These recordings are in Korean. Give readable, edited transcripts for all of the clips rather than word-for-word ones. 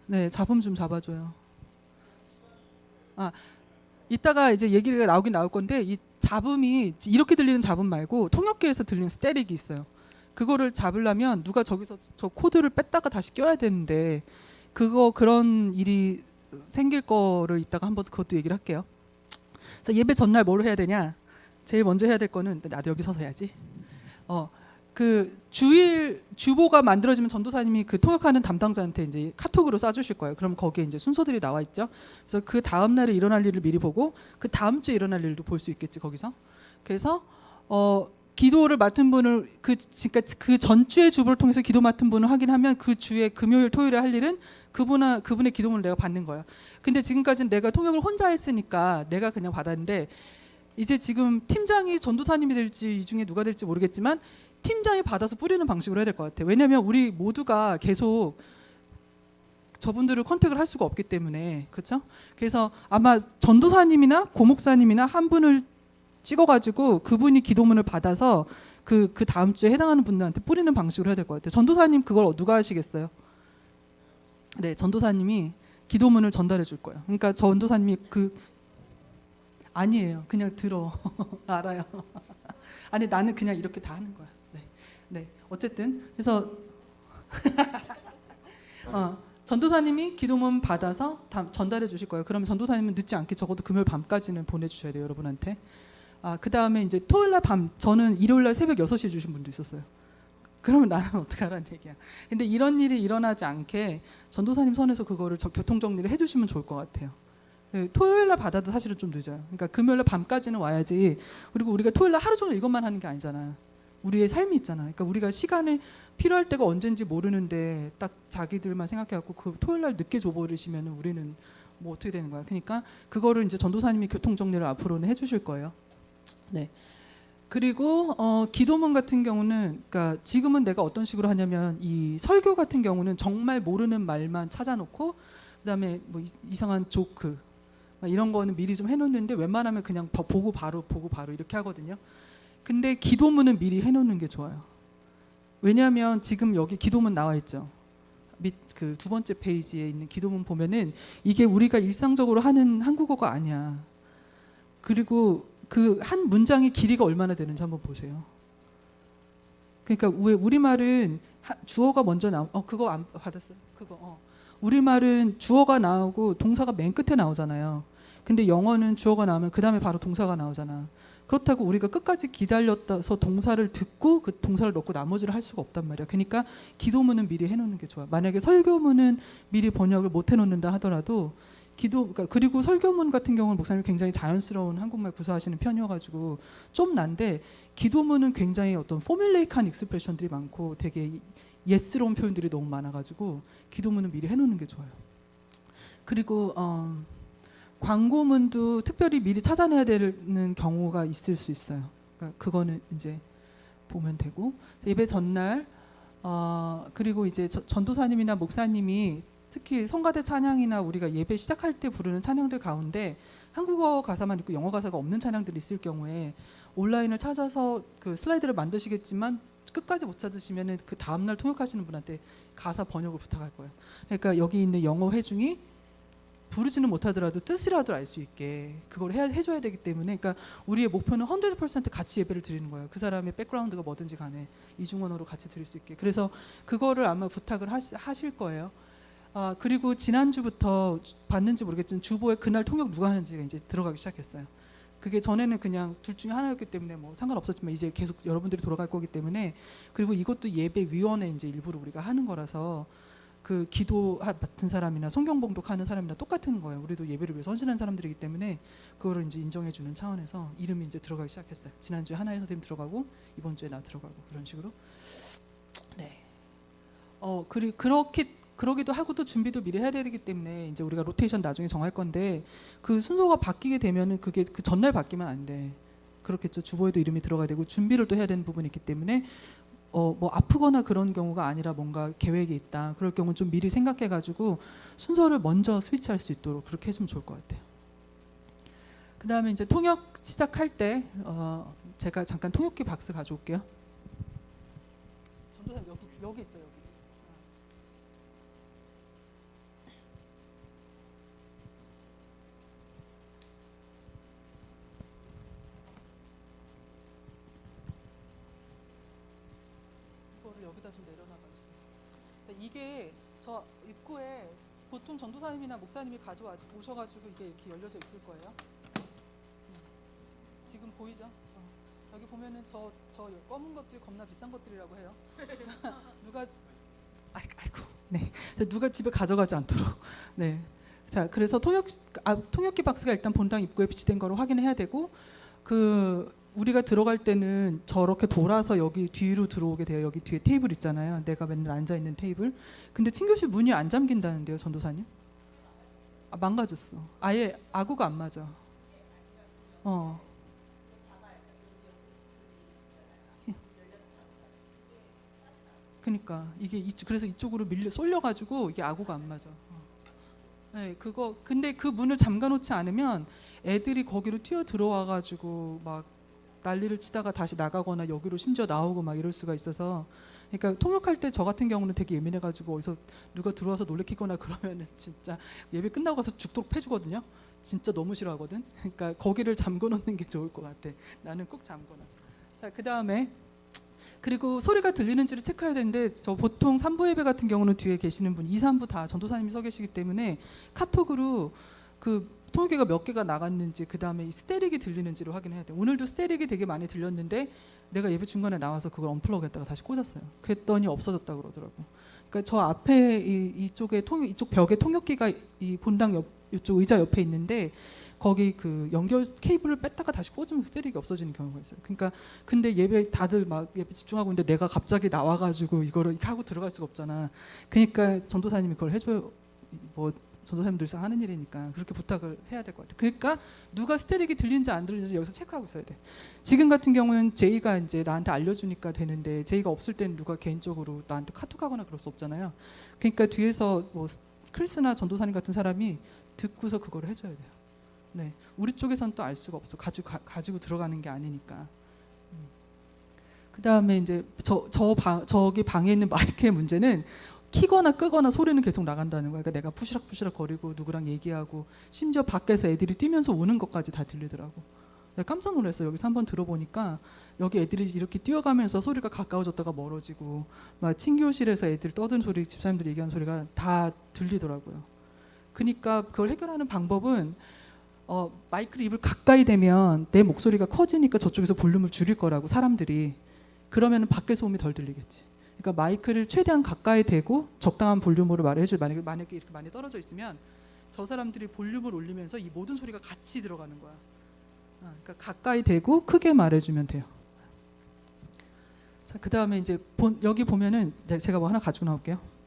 네, 잡음 좀 잡아줘요. 아, 이따가 이제 얘기가 나오긴 나올 건데 이 잡음이 이렇게 들리는 잡음 말고 통역기에서 들리는 스테릭이 있어요. 그거를 잡으려면 누가 저기서 저 코드를 뺐다가 다시 껴야 되는데 그런 일이 생길 거를 이따가 한번 그것도 얘기를 할게요. 그래서 예배 전날 뭘 해야 되냐? 제일 먼저 해야 될 거는 나도 여기 서서 해야지. 그 주일 주보가 만들어지면 전도사님이 그 통역하는 담당자한테 이제 카톡으로 쏴주실 거예요. 그럼 거기에 이제 순서들이 나와 있죠. 그래서 그 다음 날에 일어날 일을 미리 보고 그 다음 주에 일어날 일도 볼 수 있겠지 거기서. 그래서 기도를 맡은 분을 그러니까 그 전주의 주보를 통해서 기도 맡은 분을 확인하면 그 주에 금요일 토요일에 할 일은 그분의 기도문을 내가 받는 거예요. 근데 지금까지는 내가 통역을 혼자 했으니까 내가 그냥 받았는데 이제 지금 팀장이 전도사님이 될지 이 중에 누가 될지 모르겠지만 팀장이 받아서 뿌리는 방식으로 해야 될 것 같아요. 왜냐하면 우리 모두가 계속 저분들을 컨택을 할 수가 없기 때문에 그렇죠? 그래서 아마 전도사님이나 고목사님이나 한 분을 찍어가지고 그분이 기도문을 받아서 그 다음 주에 해당하는 분들한테 뿌리는 방식으로 해야 될 것 같아요. 전도사님 그걸 누가 하시겠어요? 네, 전도사님이 기도문을 전달해 줄 거예요. 그러니까 전도사님이 아니에요. 그냥 들어. 알아요. 아니 나는 그냥 이렇게 다 하는 거야. 네. 어쨌든 그래서 전도사님이 기도문 받아서 전달해 주실 거예요. 그러면 전도사님은 늦지 않게 적어도 금요일 밤까지는 보내주셔야 돼요, 여러분한테. 그 다음에 이제 토요일날 밤, 저는 일요일날 새벽 6시에 주신 분도 있었어요. 그러면 나는 어떻게 하라는 얘기야. 근데 이런 일이 일어나지 않게 전도사님 선에서 그거를 교통 정리를 해주시면 좋을 것 같아요. 토요일날 받아도 사실은 좀 늦어요. 그러니까 금요일날 밤까지는 와야지. 그리고 우리가 토요일날 하루 종일 이것만 하는 게 아니잖아요. 우리의 삶이 있잖아. 그러니까 우리가 시간을 필요할 때가 언젠지 모르는데 딱 자기들만 생각해갖고 그 토요일날 늦게 줘버리시면 우리는 뭐 어떻게 되는 거야. 그러니까 그거를 이제 전도사님이 교통 정리를 앞으로는 해주실 거예요. 네. 그리고 기도문 같은 경우는 그러니까 지금은 내가 어떤 식으로 하냐면 이 설교 같은 경우는 정말 모르는 말만 찾아놓고 그다음에 뭐 이상한 조크 이런 거는 미리 좀 해놓는데 웬만하면 그냥 보고 바로 이렇게 하거든요. 근데 기도문은 미리 해놓는 게 좋아요. 왜냐하면 지금 여기 기도문 나와 있죠. 밑 그 두 번째 페이지에 있는 기도문 보면은 이게 우리가 일상적으로 하는 한국어가 아니야. 그리고 그 한 문장의 길이가 얼마나 되는지 한번 보세요. 그러니까 우리말은 주어가 먼저 그거 안 받았어요. 우리말은 주어가 나오고 동사가 맨 끝에 나오잖아요. 근데 영어는 주어가 나오면 그 다음에 바로 동사가 나오잖아. 그렇다고 우리가 끝까지 기다렸다서 동사를 듣고 그 동사를 넣고 나머지를 할 수가 없단 말이야. 그러니까 기도문은 미리 해놓는 게 좋아. 만약에 설교문은 미리 번역을 못 해놓는다 하더라도 그리고 설교문 같은 경우는 목사님이 굉장히 자연스러운 한국말 구사하시는 편이어가지고 좀 난데 기도문은 굉장히 어떤 포뮬레이크한 익스프레션들이 많고 되게 예스러운 표현들이 너무 많아가지고 기도문은 미리 해놓는 게 좋아요. 그리고 광고문도 특별히 미리 찾아내야 되는 경우가 있을 수 있어요. 그러니까 그거는 이제 보면 되고 예배 전날 그리고 이제 전도사님이나 목사님이 특히 성가대 찬양이나 우리가 예배 시작할 때 부르는 찬양들 가운데 한국어 가사만 있고 영어 가사가 없는 찬양들이 있을 경우에 온라인을 찾아서 그 슬라이드를 만드시겠지만 끝까지 못 찾으시면은 그 다음날 통역하시는 분한테 가사 번역을 부탁할 거예요. 그러니까 여기 있는 영어 회중이 부르지는 못하더라도 뜻이라도 알 수 있게 그걸 해줘야 되기 때문에 그러니까 우리의 목표는 100% 같이 예배를 드리는 거예요. 그 사람의 백그라운드가 뭐든지 간에 이중언어로 같이 드릴 수 있게. 그래서 그거를 아마 부탁을 하실 거예요. 그리고 지난주부터 봤는지 모르겠지만 주보에 그날 통역 누가 하는지가 이제 들어가기 시작했어요. 그게 전에는 그냥 둘 중에 하나였기 때문에 뭐 상관없었지만 이제 계속 여러분들이 돌아갈 거기 때문에 그리고 이것도 예배위원회 이제 일부러 우리가 하는 거라서 그 기도 맡은 사람이나 성경 봉독하는 사람이나 똑같은 거예요. 우리도 예배를 위해서 헌신한 사람들이기 때문에 그거를 이제 인정해 주는 차원에서 이름이 이제 들어가기 시작했어요. 지난주에 하나의 선생님 들어가고 이번 주에 나 들어가고 그런 식으로. 네. 그러기도 하고 또 준비도 미리 해야 되기 때문에 이제 우리가 로테이션 나중에 정할 건데 그 순서가 바뀌게 되면은 그게 그 전날 바뀌면 안 돼. 그렇겠죠. 주보에도 이름이 들어가야 되고 준비를 또 해야 되는 부분이 있기 때문에 뭐 아프거나 그런 경우가 아니라 뭔가 계획이 있다. 그럴 경우는 좀 미리 생각해가지고 순서를 먼저 스위치할 수 있도록 그렇게 해주면 좋을 것 같아요. 그 다음에 이제 통역 시작할 때 제가 잠깐 통역기 박스 가져올게요. 전도사님 여기 있어요. 여기. 여기다 좀 내려놔봐 주세요. 그러니까 이게 저 입구에 보통 전도사님이나 목사님이 오셔가지고 이게 이렇게 열려져 있을 거예요. 지금 보이죠? 여기 보면은 저 검은 것들이 겁나 비싼 것들이라고 해요. 누가 아이고 네 누가 집에 가져가지 않도록 네. 자 그래서 통역기 박스가 일단 본당 입구에 비치된 거를 확인해야 되고 우리가 들어갈 때는 저렇게 돌아서 여기 뒤로 들어오게 돼요. 여기 뒤에 테이블 있잖아요. 내가 맨날 앉아 있는 테이블. 근데 친교실 문이 안 잠긴다는데요, 전도사님? 망가졌어. 아예 아구가 안 맞아. 그러니까 이게 그래서 이쪽으로 쏠려가지고 이게 아구가 안 맞아. 네, 근데 그 문을 잠가놓지 않으면 애들이 거기로 튀어 들어와가지고 막 난리를 치다가 다시 나가거나 여기로 심지어 나오고 막 이럴 수가 있어서, 그러니까 통역할 때 저 같은 경우는 되게 예민해가지고 어디서 누가 들어와서 놀래키거나 그러면은 진짜 예배 끝나고 가서 죽도록 패주거든요. 진짜 너무 싫어하거든. 그러니까 거기를 잠궈놓는 게 좋을 것 같아. 나는 꼭 잠궈놔. 자, 그 다음에 그리고 소리가 들리는지를 체크해야 되는데, 저 보통 3부 예배 같은 경우는 뒤에 계시는 분 2, 3부 다 전도사님이 서 계시기 때문에 카톡으로 그 통역기가 몇 개가 나갔는지, 그 다음에 스테릭이 들리는지를 확인해야 돼요. 오늘도 스테릭이 되게 많이 들렸는데 내가 예배 중간에 나와서 그걸 언플러그 했다가 다시 꽂았어요. 그랬더니 없어졌다고 그러더라고. 그러니까 저 앞에 이쪽 벽에 통역기가 이 본당 이쪽 의자 옆에 있는데 거기 그 연결 케이블을 뺐다가 다시 꽂으면 스테릭이 없어지는 경우가 있어요. 그러니까 근데 예배 다들 막 예배 집중하고 있는데 내가 갑자기 나와가지고 이거를 이렇게 하고 들어갈 수가 없잖아. 그러니까 전도사님이 그걸 해줘요. 뭐 전도사님들상 하는 일이니까 그렇게 부탁을 해야 될 것 같아요. 그러니까 누가 스테릭이 들리는지 안 들리는지 여기서 체크하고 있어야 돼. 지금 같은 경우는 제이가 이제 나한테 알려주니까 되는데, 제이가 없을 때는 누가 개인적으로 나한테 카톡하거나 그럴 수 없잖아요. 그러니까 뒤에서 뭐 크리스나 전도사님 같은 사람이 듣고서 그거를 해줘야 돼요. 네, 우리 쪽에서는 또 알 수가 없어. 가지고 들어가는 게 아니니까. 그 다음에 이제 저기 방에 있는 마이크의 문제는 키거나 끄거나 소리는 계속 나간다는 거야. 그러니까 내가 푸시락푸시락 거리고 누구랑 얘기하고 심지어 밖에서 애들이 뛰면서 우는 것까지 다 들리더라고. 내가 깜짝 놀랐어요. 여기서 한번 들어보니까 여기 애들이 이렇게 뛰어가면서 소리가 가까워졌다가 멀어지고, 막 친교실에서 애들 떠든 소리, 집사님들이 얘기하는 소리가 다 들리더라고요. 그러니까 그걸 해결하는 방법은 마이크를 입을 가까이 대면 내 목소리가 커지니까 저쪽에서 볼륨을 줄일 거라고, 사람들이. 그러면 밖에 소음이 덜 들리겠지. 그러니까 마이크를 최대한 가까이 대고 적당한 볼륨으로 말해줄. 만약에 이렇게 많이 떨어져 있으면 저 사람들이 볼륨을 올리면서 이 모든 소리가 같이 들어가는 거야. 그러니까 가까이 대고 크게 말해주면 돼요. 자, 그 다음에 이제 여기 보면은 제가 뭐 하나 가지고 나올게요.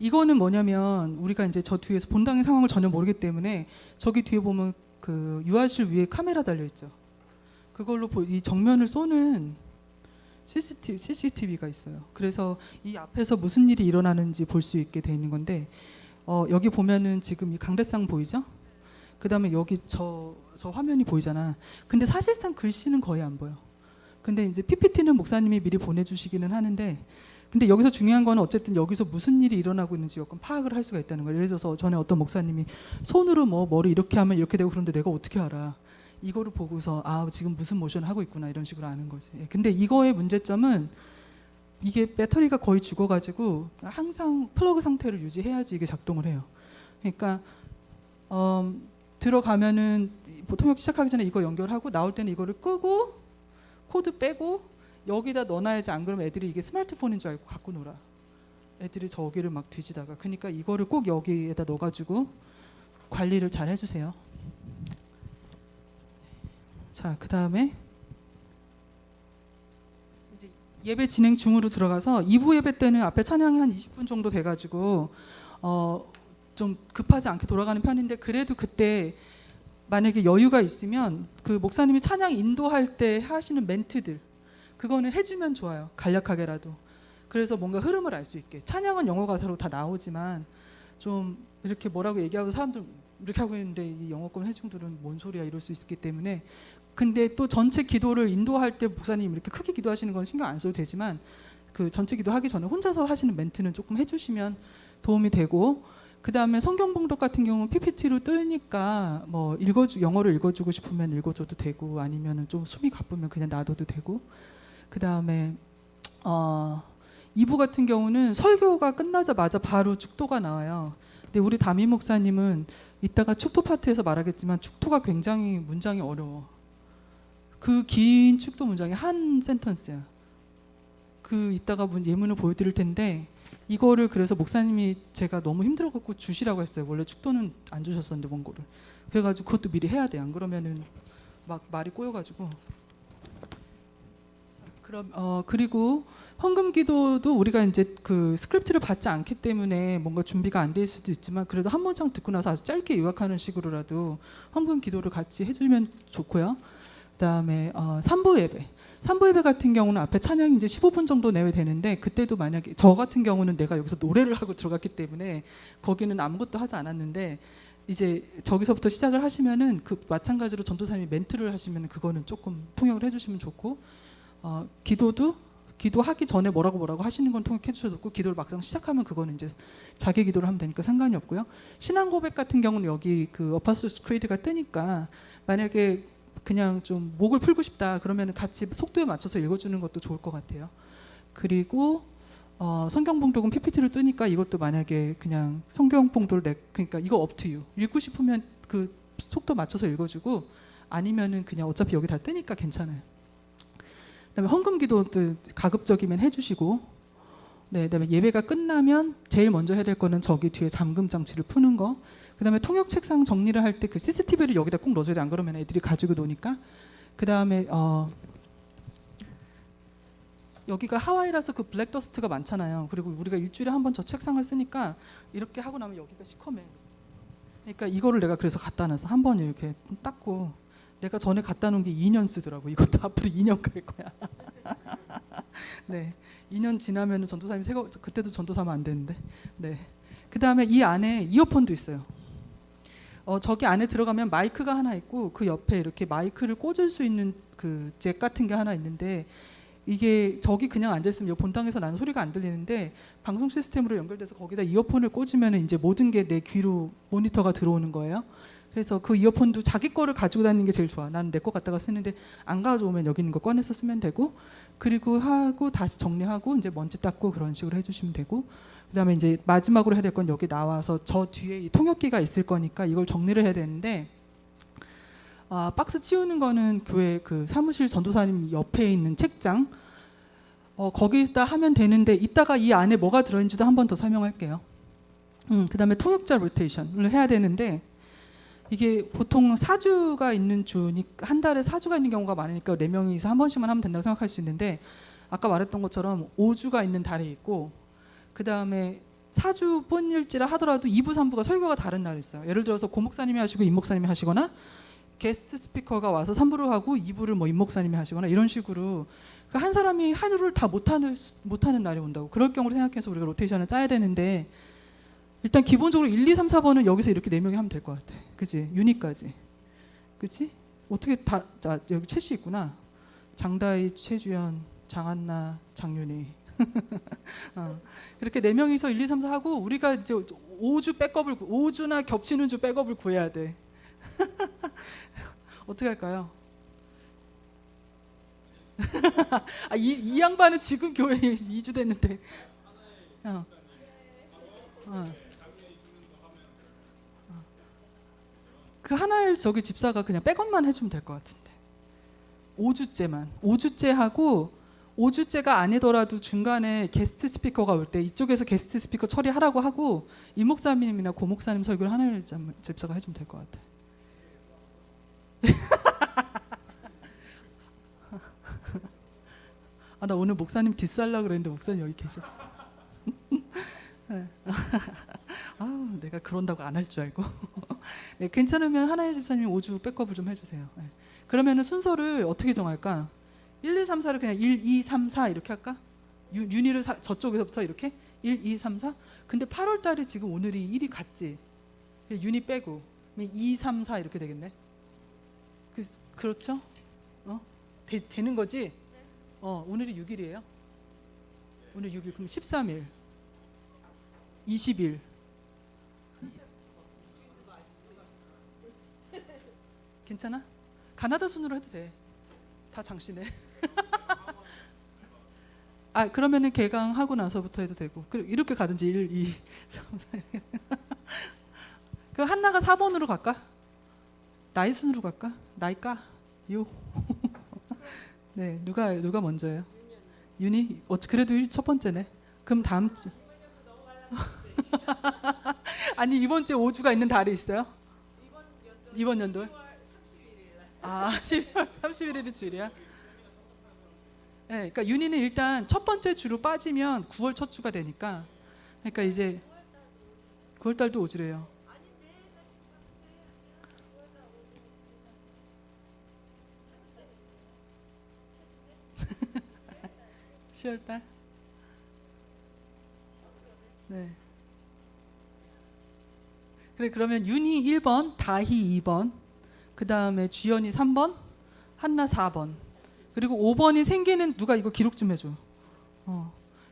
이거는 뭐냐면 우리가 이제 저 뒤에서 본당의 상황을 전혀 모르기 때문에 저기 뒤에 보면 그 유아실 위에 카메라 달려 있죠. 그걸로 이 정면을 쏘는 CCTV가 있어요. 그래서 이 앞에서 무슨 일이 일어나는지 볼 수 있게 돼 있는 건데, 여기 보면은 지금 이 강대상 보이죠? 그 다음에 여기 저 화면이 보이잖아. 근데 사실상 글씨는 거의 안 보여. 근데 이제 PPT는 목사님이 미리 보내주시기는 하는데, 근데 여기서 중요한 거는 어쨌든 여기서 무슨 일이 일어나고 있는지 여건 파악을 할 수가 있다는 거예요. 예를 들어서 전에 어떤 목사님이 손으로 뭐 머리 이렇게 하면 이렇게 되고, 그런데 내가 어떻게 알아? 이거를 보고서 지금 무슨 모션을 하고 있구나 이런 식으로 아는 거지. 근데 이거의 문제점은 이게 배터리가 거의 죽어가지고 항상 플러그 상태를 유지해야지 이게 작동을 해요. 그러니까 들어가면은 통역 시작하기 전에 이거 연결하고 나올 때는 이거를 끄고 코드 빼고 여기다 넣어놔야지. 안 그러면 애들이 이게 스마트폰인 줄 알고 갖고 놀아. 애들이 저기를 막 뒤지다가. 그러니까 이거를 꼭 여기에다 넣어가지고 관리를 잘 해주세요. 자, 그 다음에 이제 예배 진행 중으로 들어가서 2부 예배 때는 앞에 찬양이 한 20분 정도 돼가지고 좀 급하지 않게 돌아가는 편인데 그래도 그때 만약에 여유가 있으면 그 목사님이 찬양 인도할 때 하시는 멘트들 그거는 해주면 좋아요. 간략하게라도. 그래서 뭔가 흐름을 알 수 있게. 찬양은 영어 가사로 다 나오지만 좀 이렇게 뭐라고 얘기하고 사람들 이렇게 하고 있는데 이 영어권 회중들은 뭔 소리야 이럴 수 있기 때문에 근데 또 전체 기도를 인도할 때 목사님 이렇게 크게 기도하시는 건 신경 안 써도 되지만 그 전체 기도하기 전에 혼자서 하시는 멘트는 조금 해주시면 도움이 되고 그 다음에 성경 봉독 같은 경우는 PPT로 뜨니까 뭐 영어를 읽어주고 싶으면 읽어줘도 되고 아니면은 좀 숨이 가쁘면 그냥 놔둬도 되고 그 다음에 2부 같은 경우는 설교가 끝나자마자 바로 축도가 나와요. 근데 우리 담임 목사님은 이따가 축도 파트에서 말하겠지만 축도가 굉장히 문장이 어려워. 그 긴 축도 문장이 한 센턴스야. 그 이따가 예문을 보여드릴 텐데 이거를 그래서 목사님이 제가 너무 힘들어갖고 주시라고 했어요. 원래 축도는 안 주셨었는데 원고를. 그래가지고 그것도 미리 해야 돼. 안 그러면은 막 말이 꼬여가지고. 그리고 헌금 기도도 우리가 이제 그 스크립트를 받지 않기 때문에 뭔가 준비가 안 될 수도 있지만 그래도 한 문장 듣고 나서 아주 짧게 요약하는 식으로라도 헌금 기도를 같이 해주면 좋고요. 그다음에 3부 예배. 3부 예배 같은 경우는 앞에 찬양이 이제 15분 정도 내외 되는데 그때도 만약에 저 같은 경우는 내가 여기서 노래를 하고 들어갔기 때문에 거기는 아무것도 하지 않았는데 이제 저기서부터 시작을 하시면은 그 마찬가지로 전도사님이 멘트를 하시면 그거는 조금 통역을 해주시면 좋고 기도하기 전에 뭐라고 하시는 건 통역해 주셔도 좋고 기도를 막상 시작하면 그거는 이제 자기 기도를 하면 되니까 상관이 없고요. 신앙 고백 같은 경우는 여기 그 어파슬스 크리드가 뜨니까 만약에 그냥 좀 목을 풀고 싶다 그러면 같이 속도에 맞춰서 읽어주는 것도 좋을 것 같아요. 그리고 성경 봉독은 PPT로 뜨니까 이것도 만약에 그냥 성경 봉독을 그러니까 이거 up to you. 읽고 싶으면 그 속도 맞춰서 읽어주고 아니면은 그냥 어차피 여기 다 뜨니까 괜찮아요. 그다음에 헌금 기도도 가급적이면 해주시고, 네, 그다음에 예배가 끝나면 제일 먼저 해야 될 거는 저기 뒤에 잠금 장치를 푸는 거. 그다음에 통역 책상 정리를 할 때 그 CCTV를 여기다 꼭 넣어줘야 돼. 안 그러면 애들이 가지고 노니까. 그다음에 여기가 하와이라서 그 블랙 더스트가 많잖아요. 그리고 우리가 일주일에 한 번 저 책상을 쓰니까 이렇게 하고 나면 여기가 시커매. 그러니까 이거를 내가 그래서 갖다 놔서 한 번 이렇게 닦고. 내가 전에 갖다 놓은 게 2년 쓰더라고. 이것도 앞으로 2년 갈 거야. 네, 2년 지나면은 전도사님 그때도 전도사면 안 되는데. 네. 그 다음에 이 안에 이어폰도 있어요. 저기 안에 들어가면 마이크가 하나 있고 그 옆에 이렇게 마이크를 꽂을 수 있는 그 잭 같은 게 하나 있는데 이게 저기 그냥 앉아있으면 본당에서 나는 소리가 안 들리는데 방송 시스템으로 연결돼서 거기다 이어폰을 꽂으면 이제 모든 게 내 귀로 모니터가 들어오는 거예요. 그래서 그 이어폰도 자기 거를 가지고 다니는 게 제일 좋아. 나는 내 거 갖다가 쓰는데 안 가져오면 여기 있는 거 꺼내서 쓰면 되고 그리고 하고 다시 정리하고 이제 먼지 닦고 그런 식으로 해주시면 되고 그다음에 이제 마지막으로 해야 될 건 여기 나와서 저 뒤에 이 통역기가 있을 거니까 이걸 정리를 해야 되는데 박스 치우는 거는 교회 그 사무실 전도사님 옆에 있는 책장 거기다 하면 되는데 이따가 이 안에 뭐가 들어있는지도 한 번 더 설명할게요. 그다음에 통역자 로테이션을 해야 되는데 이게 보통 4주가 있는 주니까 한 달에 4주가 있는 경우가 많으니까 4명이서 한 번씩만 하면 된다고 생각할 수 있는데 아까 말했던 것처럼 5주가 있는 달이 있고 그 다음에 4주뿐일지라 하더라도 2부, 3부가 설교가 다른 날이 있어요. 예를 들어서 고 목사님이 하시고 임 목사님이 하시거나 게스트 스피커가 와서 3부를 하고 2부를 뭐 임 목사님이 하시거나 이런 식으로 한 사람이 하루를 다 못하는 날이 온다고. 그럴 경우를 생각해서 우리가 로테이션을 짜야 되는데 일단 기본적으로 1, 2, 3, 4번은 여기서 이렇게 4명이 하면 될 것 같아. 그치? 유니까지. 그치? 어떻게 여기 최씨 있구나. 장다희, 최주연, 장한나, 장윤희. 이렇게 4명이서 1, 2, 3, 4 하고 우리가 이제 5주나 겹치는 주 백업을 구해야 돼. 어떻게 할까요? 이 양반은 지금 교회에 2주 됐는데. 그 하나일 저기 집사가 그냥 백업만 해주면 될 것 같은데 5주째 하고 5주째가 아니더라도 중간에 게스트 스피커가 올 때 이쪽에서 게스트 스피커 처리하라고 하고 이 목사님이나 고 목사님 설교를 하나일 집사가 해주면 될 것 같아. 아, 나 오늘 목사님 디스하려고 그랬는데 목사님 여기 계셨어. 네. 아, 내가 그런다고 안 할 줄 알고. 네, 괜찮으면 하나일 집사님 5주 백업을 좀 해주세요. 네. 그러면은 순서를 어떻게 정할까? 1, 2, 3, 4를 그냥 1, 2, 3, 4 이렇게 할까? 윤희를 저쪽에서부터 이렇게 1, 2, 3, 4. 근데 8월 달에 지금 오늘이 1이 같지. 윤희 빼고 2, 3, 4 이렇게 되겠네. 그렇죠? 되는 거지? 오늘이 6일이에요. 오늘 6일 그럼 13일, 20일. 괜찮아? 가나다 순으로 해도 돼. 다 장씨네. 아, 그러면은 개강하고 나서부터 해도 되고. 이렇게 가든지 1, 2, 3, 4. 그 한나가 4번으로 갈까? 나이 순으로 갈까? 나이까? 요. 네, 누가 먼저예요? 윤희? 그래도 첫 번째네. 그럼 다음 주. 아니, 이번 주에 5주가 있는 달이 있어요? 이번 연도에? 아, 12월 31일이 주일이야? 네, 그러니까 윤희는 일단 첫 번째 주로 빠지면 9월 첫 주가 되니까, 그러니까 이제 9월 달도 5주래요. 10월 달? 네. 그래, 그러면 윤희 1번, 다희 2번, 그 다음에 주연이 3번, 한나 4번, 그리고 5번이 생기는 누가 이거 기록 좀 해줘.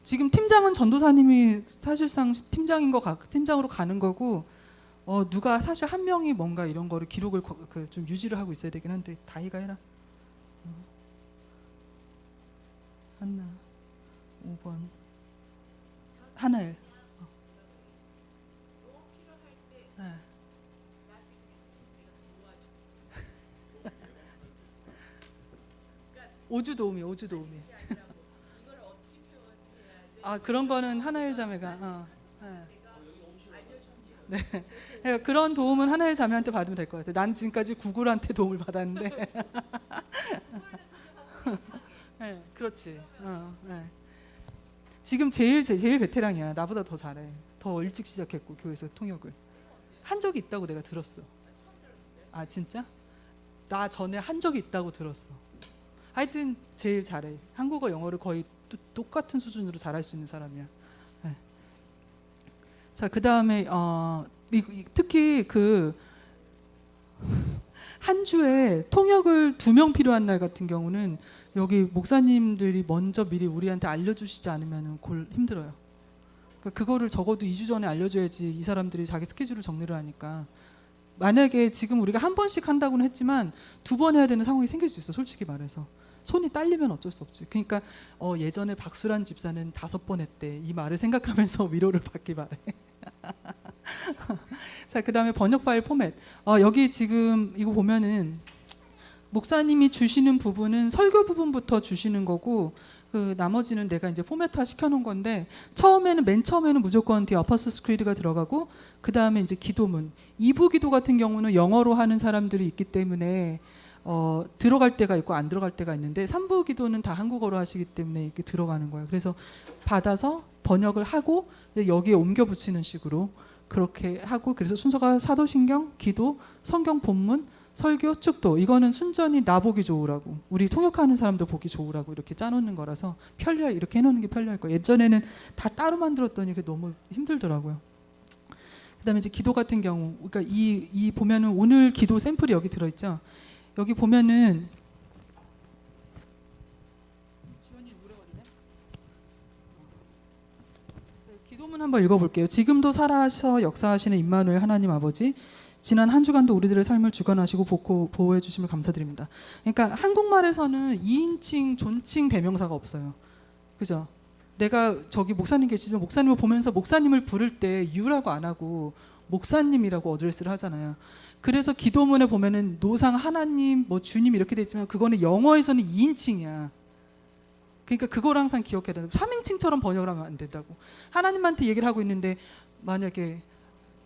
지금 팀장은 전도사님이 사실상 팀장으로 가는 거고, 누가 사실 한 명이 뭔가 이런 거를 기록을 좀 유지를 하고 있어야 되긴 한데 다희가 해라. 한나 5번 하나일. 네. 오주 도우미. 아, 그런 거는 하나일 자매가. 네. 그러니까 그런 도움은 하나일 자매한테 받으면 될 것 같아요. 난 지금까지 구글한테 도움을 받았는데. 네, 그렇지. 네. 지금 제일 베테랑이야. 나보다 더 잘해. 더 일찍 시작했고 교회에서 통역을 한 적이 있다고 내가 들었어. 아, 진짜? 나 전에 한 적이 있다고 들었어. 하여튼 제일 잘해. 한국어, 영어를 거의 똑같은 수준으로 잘할 수 있는 사람이야. 네. 자, 그 다음에 특히 한 주에 통역을 2명 필요한 날 같은 경우는 여기 목사님들이 먼저 미리 우리한테 알려주시지 않으면 힘들어요. 그러니까 그거를 적어도 2주 전에 알려줘야지 이 사람들이 자기 스케줄을 정리를 하니까. 만약에 지금 우리가 한 번씩 한다고는 했지만 2번 해야 되는 상황이 생길 수 있어. 솔직히 말해서 손이 딸리면 어쩔 수 없지. 그러니까 예전에 박수란 집사는 5번 했대. 이 말을 생각하면서 위로를 받기 바래. 자, 그 다음에 번역 파일 포맷. 여기 지금 이거 보면은 목사님이 주시는 부분은 설교 부분부터 주시는 거고, 그 나머지는 내가 이제 포맷화 시켜놓은 건데, 맨 처음에는 무조건 The Apostles' Creed가 들어가고, 그 다음에 이제 기도문. 2부 기도 같은 경우는 영어로 하는 사람들이 있기 때문에 들어갈 때가 있고 안 들어갈 때가 있는데, 3부 기도는 다 한국어로 하시기 때문에 이렇게 들어가는 거예요. 그래서 받아서 번역을 하고 여기에 옮겨 붙이는 식으로 그렇게 하고, 그래서 순서가 사도신경, 기도, 성경 본문, 설교, 축도. 이거는 순전히 나 보기 좋으라고, 우리 통역하는 사람도 보기 좋으라고 이렇게 짜놓는 거라서 이렇게 해놓는 게 편리할 거예요. 예전에는 다 따로 만들었더니 그게 너무 힘들더라고요. 그다음에 이제 기도 같은 경우, 그러니까 이 보면은 오늘 기도 샘플이 여기 들어있죠. 여기 보면은 기도문 한번 읽어볼게요. 지금도 살아서 역사하시는 임마누엘 하나님 아버지, 지난 한 주간도 우리들의 삶을 주관하시고 보호해 주심을 감사드립니다. 그러니까 한국말에서는 2인칭 존칭 대명사가 없어요. 그죠? 내가 저기 목사님 계시면 목사님을 보면서 목사님을 부를 때 유라고 안 하고 목사님이라고 어드레스를 하잖아요. 그래서 기도문에 보면은 노상 하나님, 뭐 주님 이렇게 돼 있지만 그거는 영어에서는 2인칭이야. 그러니까 그걸 항상 기억해야 된다. 3인칭처럼 번역을 하면 안 된다고. 하나님한테 얘기를 하고 있는데 만약에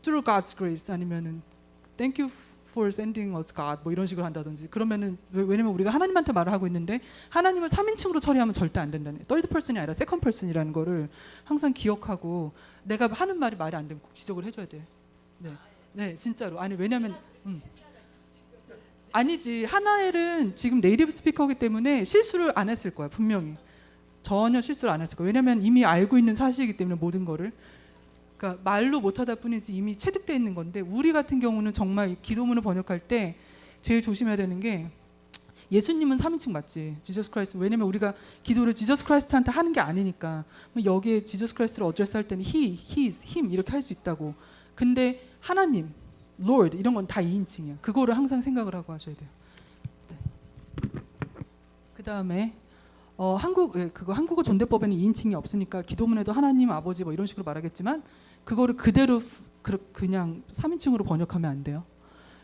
through God's grace 아니면은 Thank you for sending us God 뭐 이런 식으로 한다든지 그러면은 왜냐면 우리가 하나님한테 말을 하고 있는데 하나님을 3인칭으로 처리하면 절대 안 된다는 third person이 아니라 second person이라는 거를 항상 기억하고 내가 하는 말이 안 되면 꼭 지적을 해줘야 돼. 네, 네 진짜로 아니 왜냐면 아니지 하나엘은 지금 네이티브 스피커이기 때문에 실수를 안 했을 거야 분명히 전혀 실수를 안 했을 거야 왜냐면 이미 알고 있는 사실이기 때문에 모든 거를 그러니까 말로 못하다 뿐이지 이미 체득되어 있는 건데 우리 같은 경우는 정말 기도문을 번역할 때 제일 조심해야 되는 게 예수님은 3인칭 맞지 지저스 크라이스트 왜냐면 우리가 기도를 지저스 크라이스트한테 하는 게 아니니까 여기에 지저스 크라이스트를 어드레스 할 때는 he, his, him 이렇게 할 수 있다고 근데 하나님 Lord 이런 건 다 2인칭이야. 그거를 항상 생각을 하고 하셔야 돼요. 네. 그 다음에 한국어 존대법에는 2인칭이 없으니까 기도문에도 하나님 아버지 뭐 이런 식으로 말하겠지만 그거를 그대로 그냥 3인칭으로 번역하면 안 돼요.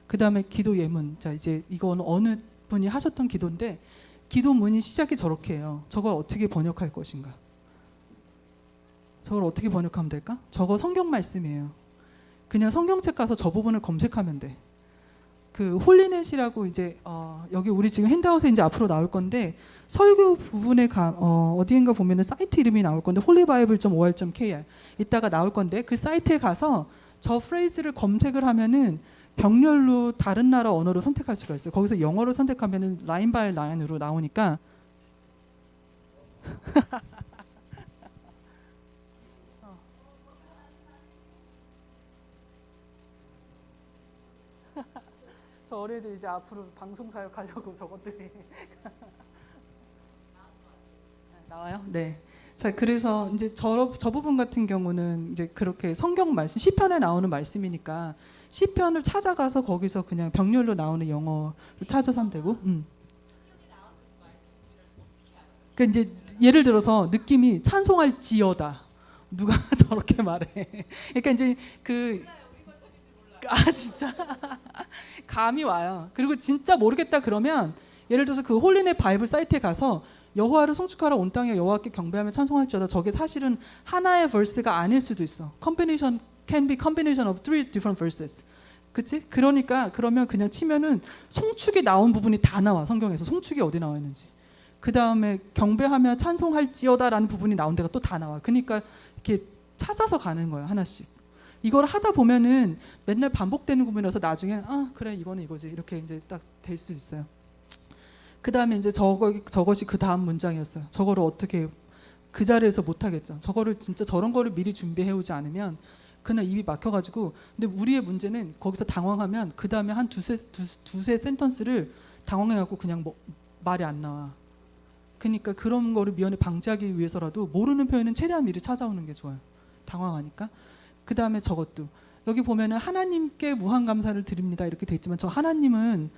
그 다음에 기도 예문. 자 이제 이건 어느 분이 하셨던 기도인데 기도문이 시작이 저렇게 해요. 저걸 어떻게 번역할 것인가? 저걸 어떻게 번역하면 될까? 저거 성경 말씀이에요. 그냥 성경책 가서 저 부분을 검색하면 돼. 그 홀리넷이라고 이제 여기 우리 지금 핸드아웃에 이제 앞으로 나올 건데 설교 부분에 어디인가 보면은 사이트 이름이 나올 건데 holybible.or.kr 이따가 나올 건데 그 사이트에 가서 저 프레이즈를 검색을 하면은 병렬로 다른 나라 언어로 선택할 수가 있어요. 거기서 영어로 선택하면은 라인 바이 라인으로 나오니까 저 어린이들 이제 앞으로 방송 사역하려고 저것들이 나와요? 네. 자 그래서 이제 저 부분 같은 경우는 이제 그렇게 성경 말씀 시편에 나오는 말씀이니까 시편을 찾아가서 거기서 그냥 병렬로 나오는 영어를 찾아서 하면 되고. 그러니까 이제 예를 들어서 느낌이 찬송할지어다. 누가 저렇게 말해? 그러니까 이제 진짜 감이 와요. 그리고 진짜 모르겠다 그러면 예를 들어서 그 홀리넷 바이블 사이트에 가서 여호와를 송축하라 온 땅에 여호와께 경배하며 찬송할지어다. 저게 사실은 하나의 verse가 아닐 수도 있어. Combination can be combination of three different verses. 그치? 그러니까 그러면 그냥 치면은 송축이 나온 부분이 다 나와. 성경에서 송축이 어디 나와 있는지. 그 다음에 경배하며 찬송할지어다라는 부분이 나온 데가 또 다 나와. 그러니까 이렇게 찾아서 가는 거예요. 하나씩. 이걸 하다 보면은 맨날 반복되는 부분이라서 나중에 그래 이거는 이거지 이렇게 이제 딱 될 수 있어요. 그 다음에 이제 저것이 그 다음 문장이었어요. 저거를 어떻게 그 자리에서 못 하겠죠. 저거를 진짜 저런 거를 미리 준비해 오지 않으면 그날 입이 막혀가지고 근데 우리의 문제는 거기서 당황하면 그 다음에 한 두세 센턴스를 당황해갖고 그냥 말이 안 나와. 그러니까 그런 거를 미연에 방지하기 위해서라도 모르는 표현은 최대한 미리 찾아오는 게 좋아요. 당황하니까. 그 다음에 저것도 여기 보면은 하나님께 무한 감사를 드립니다 이렇게 돼 있지만 저 하나님은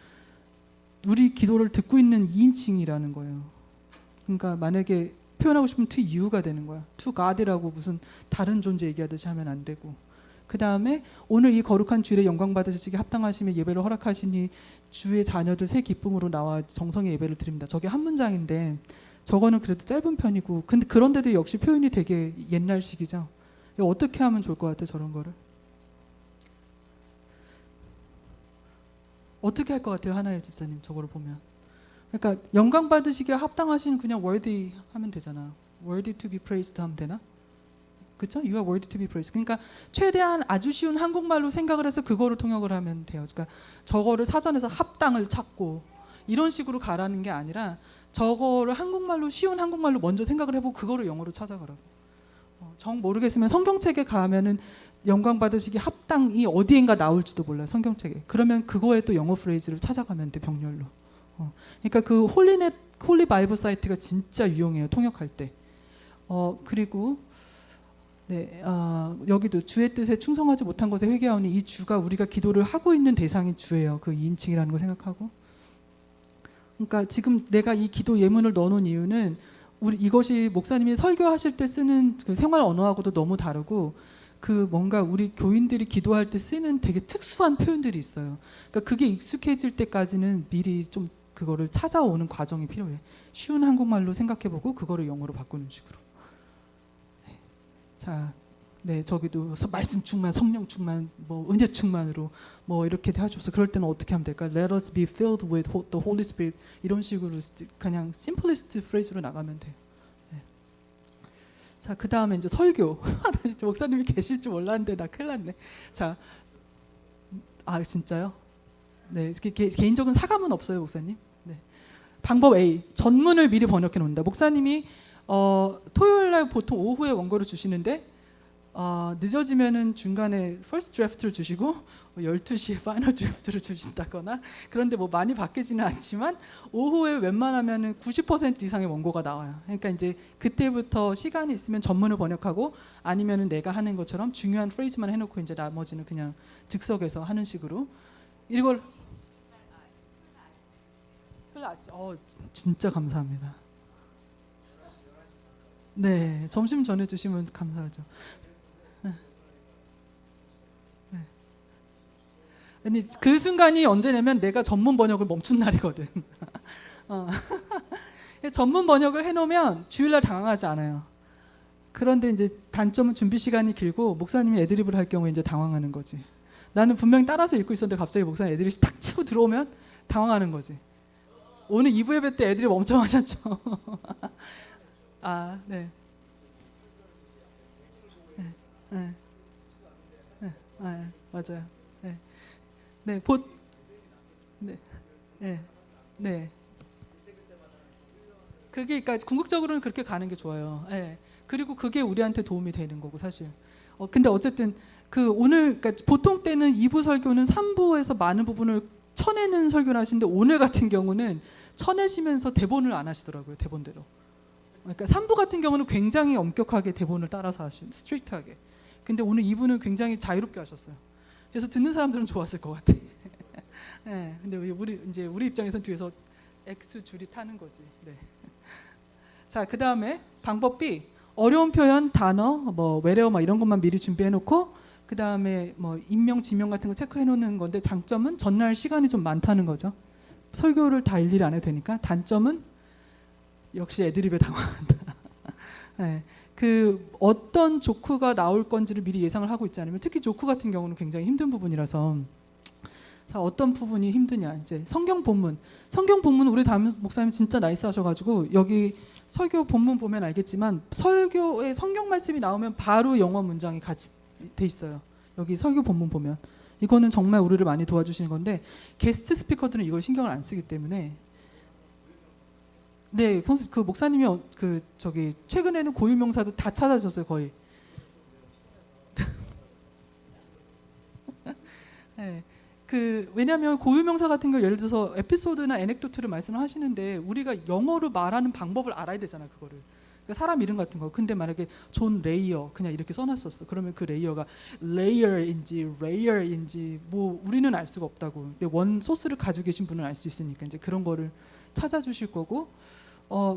우리 기도를 듣고 있는 2인칭이라는 거예요. 그러니까 만약에 표현하고 싶으면 to you가 되는 거야. to God이라고 무슨 다른 존재 얘기하듯이 하면 안 되고. 그 다음에 오늘 이 거룩한 주일에 영광 받으시기에 합당하시며 예배를 허락하시니 주의 자녀들 새 기쁨으로 나와 정성의 예배를 드립니다. 저게 한 문장인데 저거는 그래도 짧은 편이고 근데 그런데도 역시 표현이 되게 옛날식이죠. 어떻게 하면 좋을 것 같아 저런 거를? 어떻게 할 것 같아요 하나엘 집사님 저거를 보면? 그러니까 영광 받으시기에 합당하신 그냥 worthy 하면 되잖아. worthy to be praised 하면 되나? 그렇죠? You are worthy to be praised. 그러니까 최대한 아주 쉬운 한국말로 생각을 해서 그거를 통역을 하면 돼요. 그러니까 저거를 사전에서 합당을 찾고 이런 식으로 가라는 게 아니라 저거를 한국말로 쉬운 한국말로 먼저 생각을 해보고 그거를 영어로 찾아가라고. 정 모르겠으면 성경책에 가면은 영광 받으시기 합당이 어디엔가 나올지도 몰라요. 성경책에. 그러면 그거에 또 영어 프레이즈를 찾아가면 돼 병렬로. 그러니까 그 홀리 바이블 사이트가 진짜 유용해요. 통역할 때. 그리고 네, 여기도 주의 뜻에 충성하지 못한 것에 회개하오니 이 주가 우리가 기도를 하고 있는 대상이 주예요. 그 2인칭이라는 걸 생각하고. 그러니까 지금 내가 이 기도 예문을 넣어놓은 이유는 이것이 목사님이 설교하실 때 쓰는 그 생활 언어하고도 너무 다르고 그 뭔가 우리 교인들이 기도할 때 쓰는 되게 특수한 표현들이 있어요. 그러니까 그게 익숙해질 때까지는 미리 좀 그거를 찾아오는 과정이 필요해. 쉬운 한국말로 생각해보고 그거를 영어로 바꾸는 식으로. 네. 자, 네, 저기도 말씀 충만, 성령 충만, 뭐 은혜 충만으로 뭐 이렇게 하셔서 그럴 때는 어떻게 하면 될까? Let us be filled with the Holy Spirit 이런 식으로 그냥 심플리스트 프레이즈로 나가면 돼요. 네. 자, 그 다음에 이제 설교. 목사님이 계실 줄 몰랐는데 나 큰일 났네. 자, 진짜요? 네, 개인적인 사감은 없어요, 목사님. 네. 방법 A, 전문을 미리 번역해 놓는다. 목사님이 토요일 날 보통 오후에 원고를 주시는데 늦어지면은 중간에 first draft를 주시고 12시에 final draft를 주신다거나 그런데 뭐 많이 바뀌지는 않지만 오후에 웬만하면은 90% 이상의 원고가 나와요. 그러니까 이제 그때부터 시간이 있으면 전문을 번역하고 아니면은 내가 하는 것처럼 중요한 프레이즈만 해놓고 이제 나머지는 그냥 즉석에서 하는 식으로 이걸 진짜 감사합니다. 네, 점심 전에 주시면 감사하죠. 아니, 그 순간이 언제냐면 내가 전문 번역을 멈춘 날이거든. 전문 번역을 해놓으면 주일날 당황하지 않아요. 그런데 이제 단점은 준비 시간이 길고 목사님이 애드립을 할 경우에 이제 당황하는 거지. 나는 분명히 따라서 읽고 있었는데 갑자기 목사님 애드립이 탁 치고 들어오면 당황하는 거지. 오늘 2부 예배 때 애드립 엄청 하셨죠. 네. 맞아요. 네, 네. 그게 그러니까 궁극적으로는 그렇게 가는 게 좋아요. 네. 그리고 그게 우리한테 도움이 되는 거고 사실. 근데 어쨌든 오늘 그러니까 보통 때는 2부 설교는 3부에서 많은 부분을 쳐내는 설교를 하시는데 오늘 같은 경우는 쳐내시면서 대본을 안 하시더라고요. 대본대로. 그러니까 3부 같은 경우는 굉장히 엄격하게 대본을 따라서 하신 스트릭트하게. 근데 오늘 2부는 굉장히 자유롭게 하셨어요. 그래서 듣는 사람들은 좋았을 것 같아. 네, 근데 우리 입장에서는 뒤에서 X 줄이 타는 거지. 네. 자, 그 다음에 방법 B, 어려운 표현, 단어, 뭐 외래어 막 이런 것만 미리 준비해놓고 그 다음에 뭐 인명, 지명 같은 거 체크해놓는 건데 장점은 전날 시간이 좀 많다는 거죠. 설교를 다 일일이 안 해도 되니까. 단점은 역시 애드립에 당황한다. 네. 어떤 조크가 나올 건지를 미리 예상을 하고 있지 않으면 특히 조크 같은 경우는 굉장히 힘든 부분이라서 자, 어떤 부분이 힘드냐 이제 성경 본문 우리 담임 목사님 진짜 나이스 하셔가지고 여기 설교 본문 보면 알겠지만 설교에 성경 말씀이 나오면 바로 영어 문장이 같이 돼 있어요. 여기 설교 본문 보면 이거는 정말 우리를 많이 도와주시는 건데 게스트 스피커들은 이걸 신경을 안 쓰기 때문에 네, 그 목사님이 최근에는 고유명사도 다 찾아줬어요 거의. 네, 왜냐하면 고유명사 같은 거 예를 들어서 에피소드나 에넥도트를 말씀을 하시는데 우리가 영어로 말하는 방법을 알아야 되잖아 그거를. 그러니까 사람 이름 같은 거. 근데 만약에 존 레이어 그냥 이렇게 써놨었어. 그러면 그 레이어가 레이어인지 레이어인지 뭐 우리는 알 수가 없다고. 근데 원 소스를 가지고 계신 분은 알 수 있으니까 이제 그런 거를 찾아주실 거고.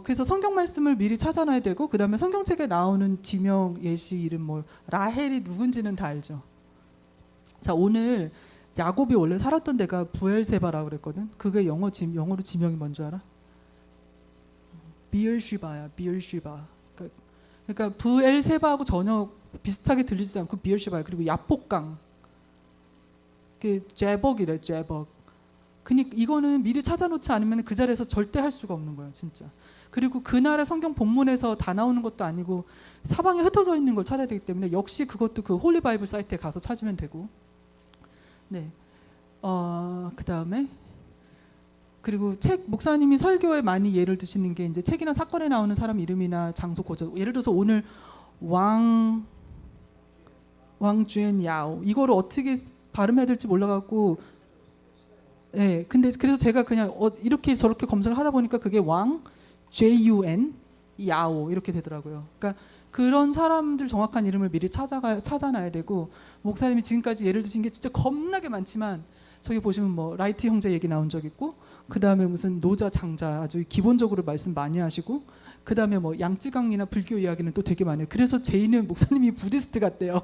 그래서 성경 말씀을 미리 찾아놔야 되고 그 다음에 성경책에 나오는 지명, 예시, 이름 뭐 라헬이 누군지는 다 알죠. 자, 오늘 야곱이 원래 살았던 데가 부엘세바라고 그랬거든. 그게 영어로 지명이 뭔지 알아? 비엘시바야. 비엘시바. 그러니까 부엘세바하고 전혀 비슷하게 들리지 않고 비엘시바야. 그리고 야복강. 그게 제벅이래. 제벅. 그러니까 이거는 미리 찾아놓지 않으면 그 자리에서 절대 할 수가 없는 거예요, 진짜. 그리고 그날의 성경 본문에서 다 나오는 것도 아니고 사방에 흩어져 있는 걸 찾아야 되기 때문에 역시 그것도 그 홀리 바이블 사이트에 가서 찾으면 되고. 네. 그 다음에 그리고 목사님이 설교에 많이 예를 드시는 게 이제 책이나 사건에 나오는 사람 이름이나 장소 고저. 예를 들어서 오늘 왕주엔 야오 이거를 어떻게 발음해야 될지 몰라갖고. 네, 근데 그래서 제가 그냥 이렇게 저렇게 검색을 하다 보니까 그게 JUN 야오 이렇게 되더라고요. 그러니까 그런 사람들 정확한 이름을 미리 찾아놔야 되고 목사님이 지금까지 예를 드신 게 진짜 겁나게 많지만 저기 보시면 뭐 라이트 형제 얘기 나온 적 있고 그 다음에 무슨 노자 장자 아주 기본적으로 말씀 많이 하시고 그 다음에 뭐 양쯔강이나 불교 이야기는 또 되게 많아요. 그래서 제이는 목사님이 부디스트 같대요.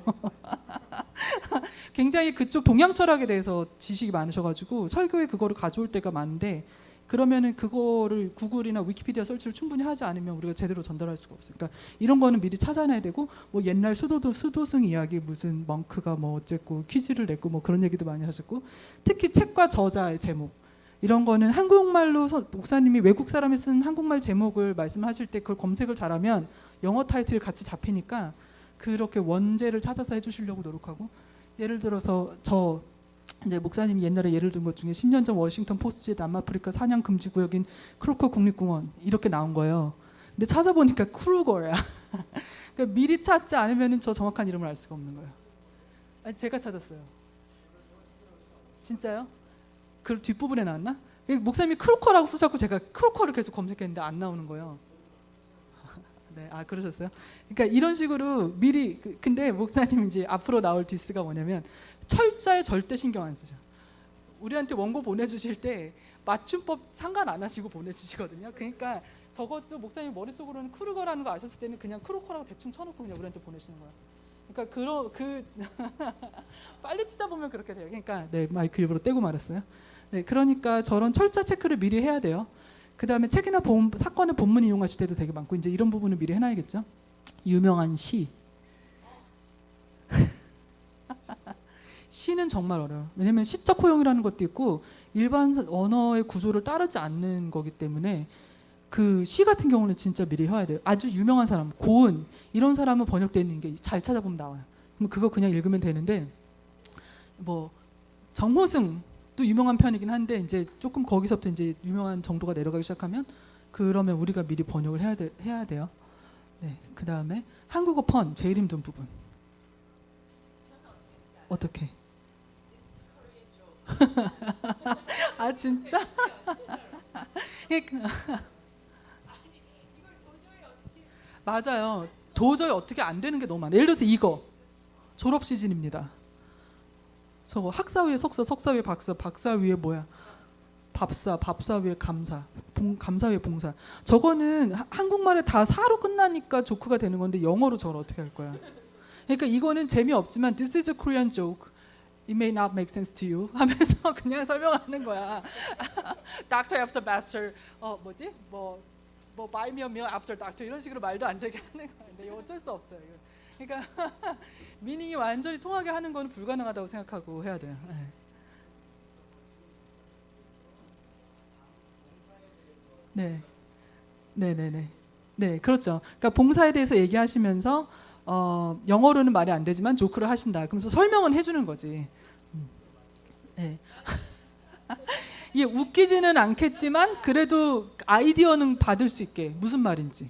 굉장히 그쪽 동양 철학에 대해서 지식이 많으셔가지고 설교에 그거를 가져올 때가 많은데 그러면은 그거를 구글이나 위키피디아 설치를 충분히 하지 않으면 우리가 제대로 전달할 수가 없어요. 그러니까 이런 거는 미리 찾아놔야 되고 뭐 옛날 수도승 이야기 무슨 멍크가 뭐 어쨌고 퀴즈를 냈고 뭐 그런 얘기도 많이 하셨고 특히 책과 저자의 제목 이런 거는 한국말로 목사님이 외국 사람이 쓴 한국말 제목을 말씀하실 때 그걸 검색을 잘하면 영어 타이틀이 같이 잡히니까 그렇게 원제를 찾아서 해주시려고 노력하고 예를 들어서 저 이제 목사님이 옛날에 예를 든 것 중에 10년 전 워싱턴 포스트의 남아프리카 사냥 금지 구역인 크루커 국립공원 이렇게 나온 거예요. 근데 찾아보니까 크루거야. 그러니까 미리 찾지 않으면 저 정확한 이름을 알 수가 없는 거예요. 아니, 제가 찾았어요. 진짜요? 그 뒷부분에 나왔나? 목사님이 크루커라고 쓰셨고 제가 크루커를 계속 검색했는데 안 나오는 거예요. 네, 아 그러셨어요? 그러니까 이런 식으로 미리 근데 목사님 이제 앞으로 나올 디스가 뭐냐면 철자에 절대 신경 안 쓰죠. 우리한테 원고 보내주실 때 맞춤법 상관 안 하시고 보내주시거든요. 그러니까 저것도 목사님 머릿속으로는 크루거라는 거 아셨을 때는 그냥 크루커라고 대충 쳐놓고 그냥 우리한테 보내시는 거예요. 그러니까 빨리 치다 보면 그렇게 돼요. 그러니까 네 마이크 일부러 떼고 말았어요. 네, 그러니까 저런 철자 체크를 미리 해야 돼요. 그 다음에 책이나 사건의 본문 이용하실 때도 되게 많고 이제 이런 부분을 미리 해놔야겠죠. 유명한 시. 시는 정말 어려워요. 왜냐하면 시적 호용이라는 것도 있고 일반 언어의 구조를 따르지 않는 거기 때문에 그 시 같은 경우는 진짜 미리 해야 돼요. 아주 유명한 사람, 고은 이런 사람은 번역되어 있는 게 잘 찾아보면 나와요. 그럼 그거 그냥 읽으면 되는데 뭐 정호승도 유명한 편이긴 한데 이제 조금 거기서부터 이제 유명한 정도가 내려가기 시작하면 그러면 우리가 미리 번역을 해야 돼요. 네, 그 다음에 한국어 펀 제일 힘든 부분. 어떻게? 아 진짜? 맞아요. 도저히 어떻게 안 되는 게 너무 많아요. 예를 들어서 이거 졸업 시즌입니다. 저거 학사 위에 석사, 석사 위에 박사, 박사 위에 뭐야? 밥사 위에 감사, 감사 위에 봉사. 저거는 한국말에 다 사로 끝나니까 조크가 되는 건데 영어로 저걸 어떻게 할 거야? 그러니까 이거는 재미없지만 this is a Korean joke. It may not make sense to you 하면서 그냥 설명하는 거야. Doctor after master. 뭐지? 뭐 buy me a meal after doctor 이런 식으로 말도 안 되게 하는 거야. 근데 이거 어쩔 수 없어요. 이거. 그러니까 미닝이 완전히 통하게 하는 건 불가능하다고 생각하고 해야 돼요. 네. 네네네. 네, 그렇죠. 그러니까 봉사에 대해서 얘기하시면서 영어로는 말이 안 되지만 조크를 하신다. 그러면서 설명은 해주는 거지. 네. 이게 웃기지는 않겠지만 그래도 아이디어는 받을 수 있게 무슨 말인지.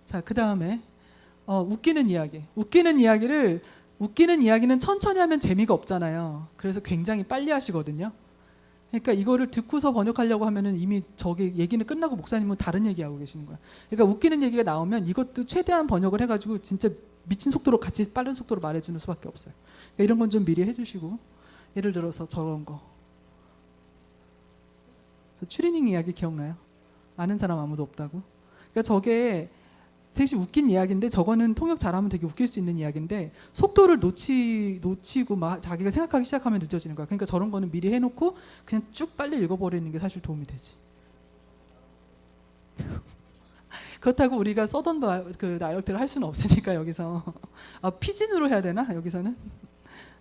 자, 그 다음에 웃기는 이야기. 웃기는 이야기는 천천히 하면 재미가 없잖아요. 그래서 굉장히 빨리 하시거든요. 그러니까 이거를 듣고서 번역하려고 하면은 이미 저기 얘기는 끝나고 목사님은 다른 얘기하고 계시는 거야. 그러니까 웃기는 얘기가 나오면 이것도 최대한 번역을 해가지고 진짜 미친 속도로 같이 빠른 속도로 말해주는 수밖에 없어요. 그러니까 이런 건 좀 미리 해주시고 예를 들어서 저런 거. 저 추리닝 이야기 기억나요? 아는 사람 아무도 없다고. 그러니까 저게 되게 웃긴 이야기인데 저거는 통역 잘하면 되게 웃길 수 있는 이야기인데 속도를 놓치고 막 자기가 생각하기 시작하면 늦어지는 거야. 그러니까 저런 거는 미리 해놓고 그냥 쭉 빨리 읽어버리는 게 사실 도움이 되지. 그렇다고 우리가 써던 그 다이얼트를 할 수는 없으니까 여기서 피진으로 해야 되나 여기서는?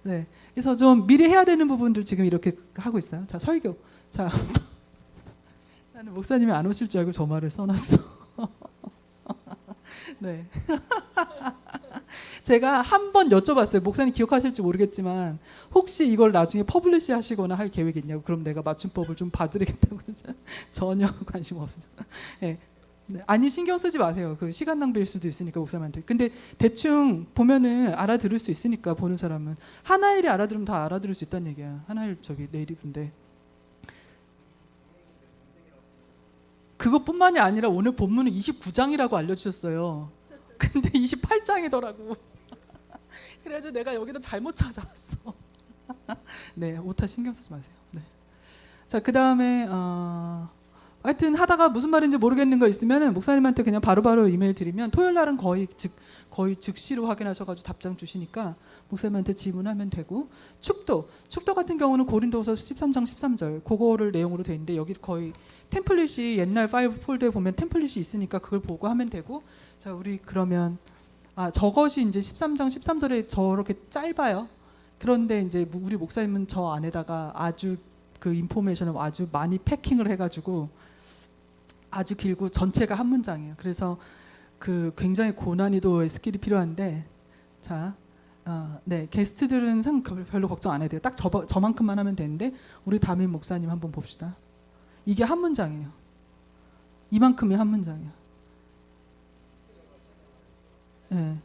네, 그래서 좀 미리 해야 되는 부분들 지금 이렇게 하고 있어요. 자, 설교. 자, 나는 목사님이 안 오실 줄 알고 저 말을 써놨어. 네. 제가 한 번 여쭤봤어요. 목사님 기억하실지 모르겠지만 혹시 이걸 나중에 퍼블리시 하시거나 할 계획이 있냐고. 그럼 내가 맞춤법을 좀 봐드리겠다고 해서 전혀 관심 없어요. 네. 네. 아니 신경 쓰지 마세요. 그 시간 낭비일 수도 있으니까 목사님한테. 근데 대충 보면은 알아들을 수 있으니까 보는 사람은 하나일이 알아들으면 다 알아들을 수 있다는 얘기야. 하나일 저기 네이티브인데. 그것뿐만이 아니라 오늘 본문은 29장이라고 알려주셨어요. 근데 28장이더라고. 그래가지고 내가 여기다 잘못 찾아왔어. 네, 오타 신경 쓰지 마세요. 네. 자, 그 다음에 하여튼 하다가 무슨 말인지 모르겠는 거 있으면 목사님한테 그냥 바로바로 이메일 드리면 토요일 날은 거의 즉시로 확인하셔가지고 답장 주시니까 목사님한테 질문하면 되고, 축도 같은 경우는 고린도후서 13장 13절 그거를 내용으로 돼 있는데 여기 거의 템플릿이 옛날 파일 폴더에 보면 템플릿이 있으니까 그걸 보고 하면 되고. 자, 우리 그러면 저것이 이제 13장 13절에 저렇게 짧아요. 그런데 이제 우리 목사님은 저 안에다가 아주 그 인포메이션을 아주 많이 패킹을 해가지고 아주 길고 전체가 한 문장이에요. 그래서 그 굉장히 고난이도의 스킬이 필요한데, 자, 네, 게스트들은 별로 걱정 안 해도 돼요. 딱 저만큼만 하면 되는데 우리 담임 목사님 한번 봅시다. 이게 한 문장이에요. 이만큼이 한 문장이에요. 네.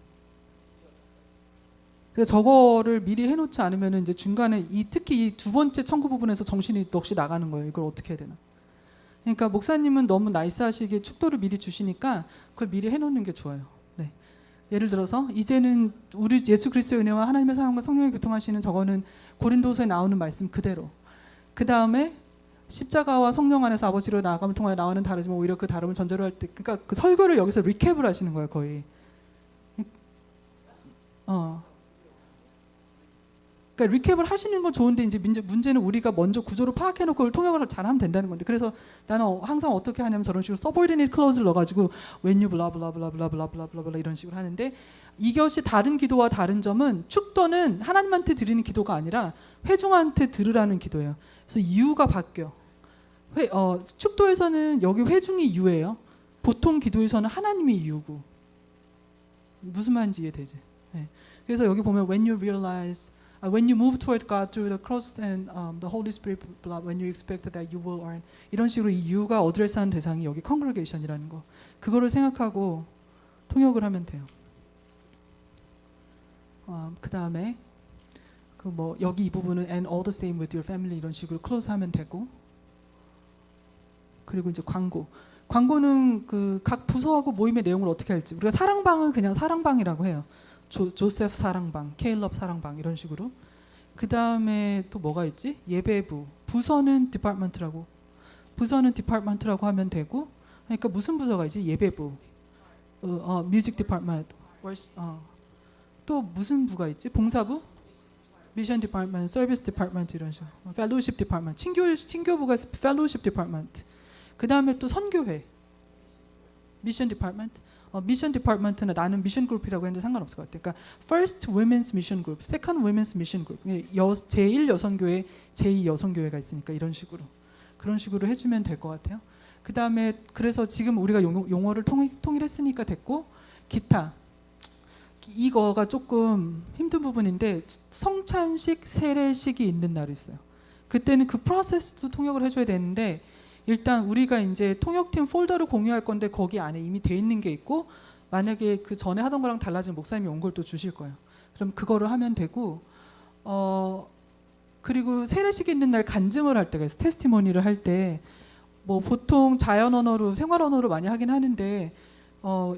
그래서 저거를 미리 해놓지 않으면 이제 중간에 특히 이 두 번째 청구 부분에서 정신이 넋이 나가는 거예요. 이걸 어떻게 해야 되나. 그러니까 목사님은 너무 나이스하시게 축도를 미리 주시니까 그걸 미리 해놓는 게 좋아요. 네. 예를 들어서 이제는 우리 예수 그리스도의 은혜와 하나님의 사랑과 성령의 교통하시는, 저거는 고린도서에 나오는 말씀 그대로. 그 다음에 십자가와 성령 안에서 아버지로 나아감을 통하여 나와는 다르지만 오히려 그 다름을 전제로 할 때, 그러니까 그 설교를 여기서 리캡을 하시는 거예요, 거의. 그러니까 리캡을 하시는 건 좋은데 이제 문제는 우리가 먼저 구조를 파악해놓고 그걸 통역을 잘하면 된다는 건데, 그래서 나는 항상 어떻게 하냐면 저런 식으로 subordinate clause를 넣어가지고 when you blah blah blah blah blah blah blah 이런 식으로 하는데, 이것이 다른 기도와 다른 점은 축도는 하나님한테 드리는 기도가 아니라 회중한테 들으라는 기도예요. 그래서 이유가 바뀌어. 축도에서는 여기 회중이 유예요. 보통 기도에서는 하나님이 이유고. 무슨 말인지 이해되지? 네. 그래서 여기 보면 when you realize when you move toward God through the cross and the Holy Spirit, when you expect that you will earn, 이런 식으로 이 you가 어드레스하는 대상이 여기 congregation이라는 거, 그거를 생각하고 통역을 하면 돼요. 그 다음에 그 뭐 여기 이 부분은 and all the same with your family 이런 식으로 close 하면 되고, 그리고 이제 광고는 그 각 부서하고 모임의 내용을 어떻게 할지, 우리가 사랑방은 그냥 사랑방이라고 해요. 조셉 사랑방, 케일럽 사랑방 이런 식으로. 그 다음에 또 뭐가 있지? 예배부. 부서는 디파트먼트라고 하면 되고. 그러니까 무슨 부서가 있지? 예배부, 뮤직 디파트먼트, 또 무슨 부가 있지? 봉사부, 미션 디파트먼트, 서비스 디파트먼트 이런 식으로. 펠로우십 디파트먼트, 친교부가 펠로우십 디파트먼트. 그 다음에 또 선교회, 미션 디파트먼트. 미션 디파트먼트는 나는 미션 그룹이라고 했는데 상관없을 것 같아요. 그러니까 First Women's Mission Group, Second Women's Mission Group, 제1 여성교회, 제2 여성교회가 있으니까 이런 식으로, 그런 식으로 해주면 될 것 같아요. 그 다음에 그래서 지금 우리가 용어를 통일했으니까 됐고, 기타. 이거가 조금 힘든 부분인데 성찬식, 세례식이 있는 날이 있어요. 그때는 그 프로세스도 통역을 해줘야 되는데, 일단 우리가 이제 통역팀 폴더를 공유할 건데 거기 안에 이미 돼 있는 게 있고, 만약에 그 전에 하던 거랑 달라진 목사님이 온 걸 또 주실 거예요. 그럼 그거를 하면 되고, 그리고 세례식 있는 날 간증을 할 때가 있어요. 테스티모니를 할 때 뭐 보통 자연 언어로, 생활 언어로 많이 하긴 하는데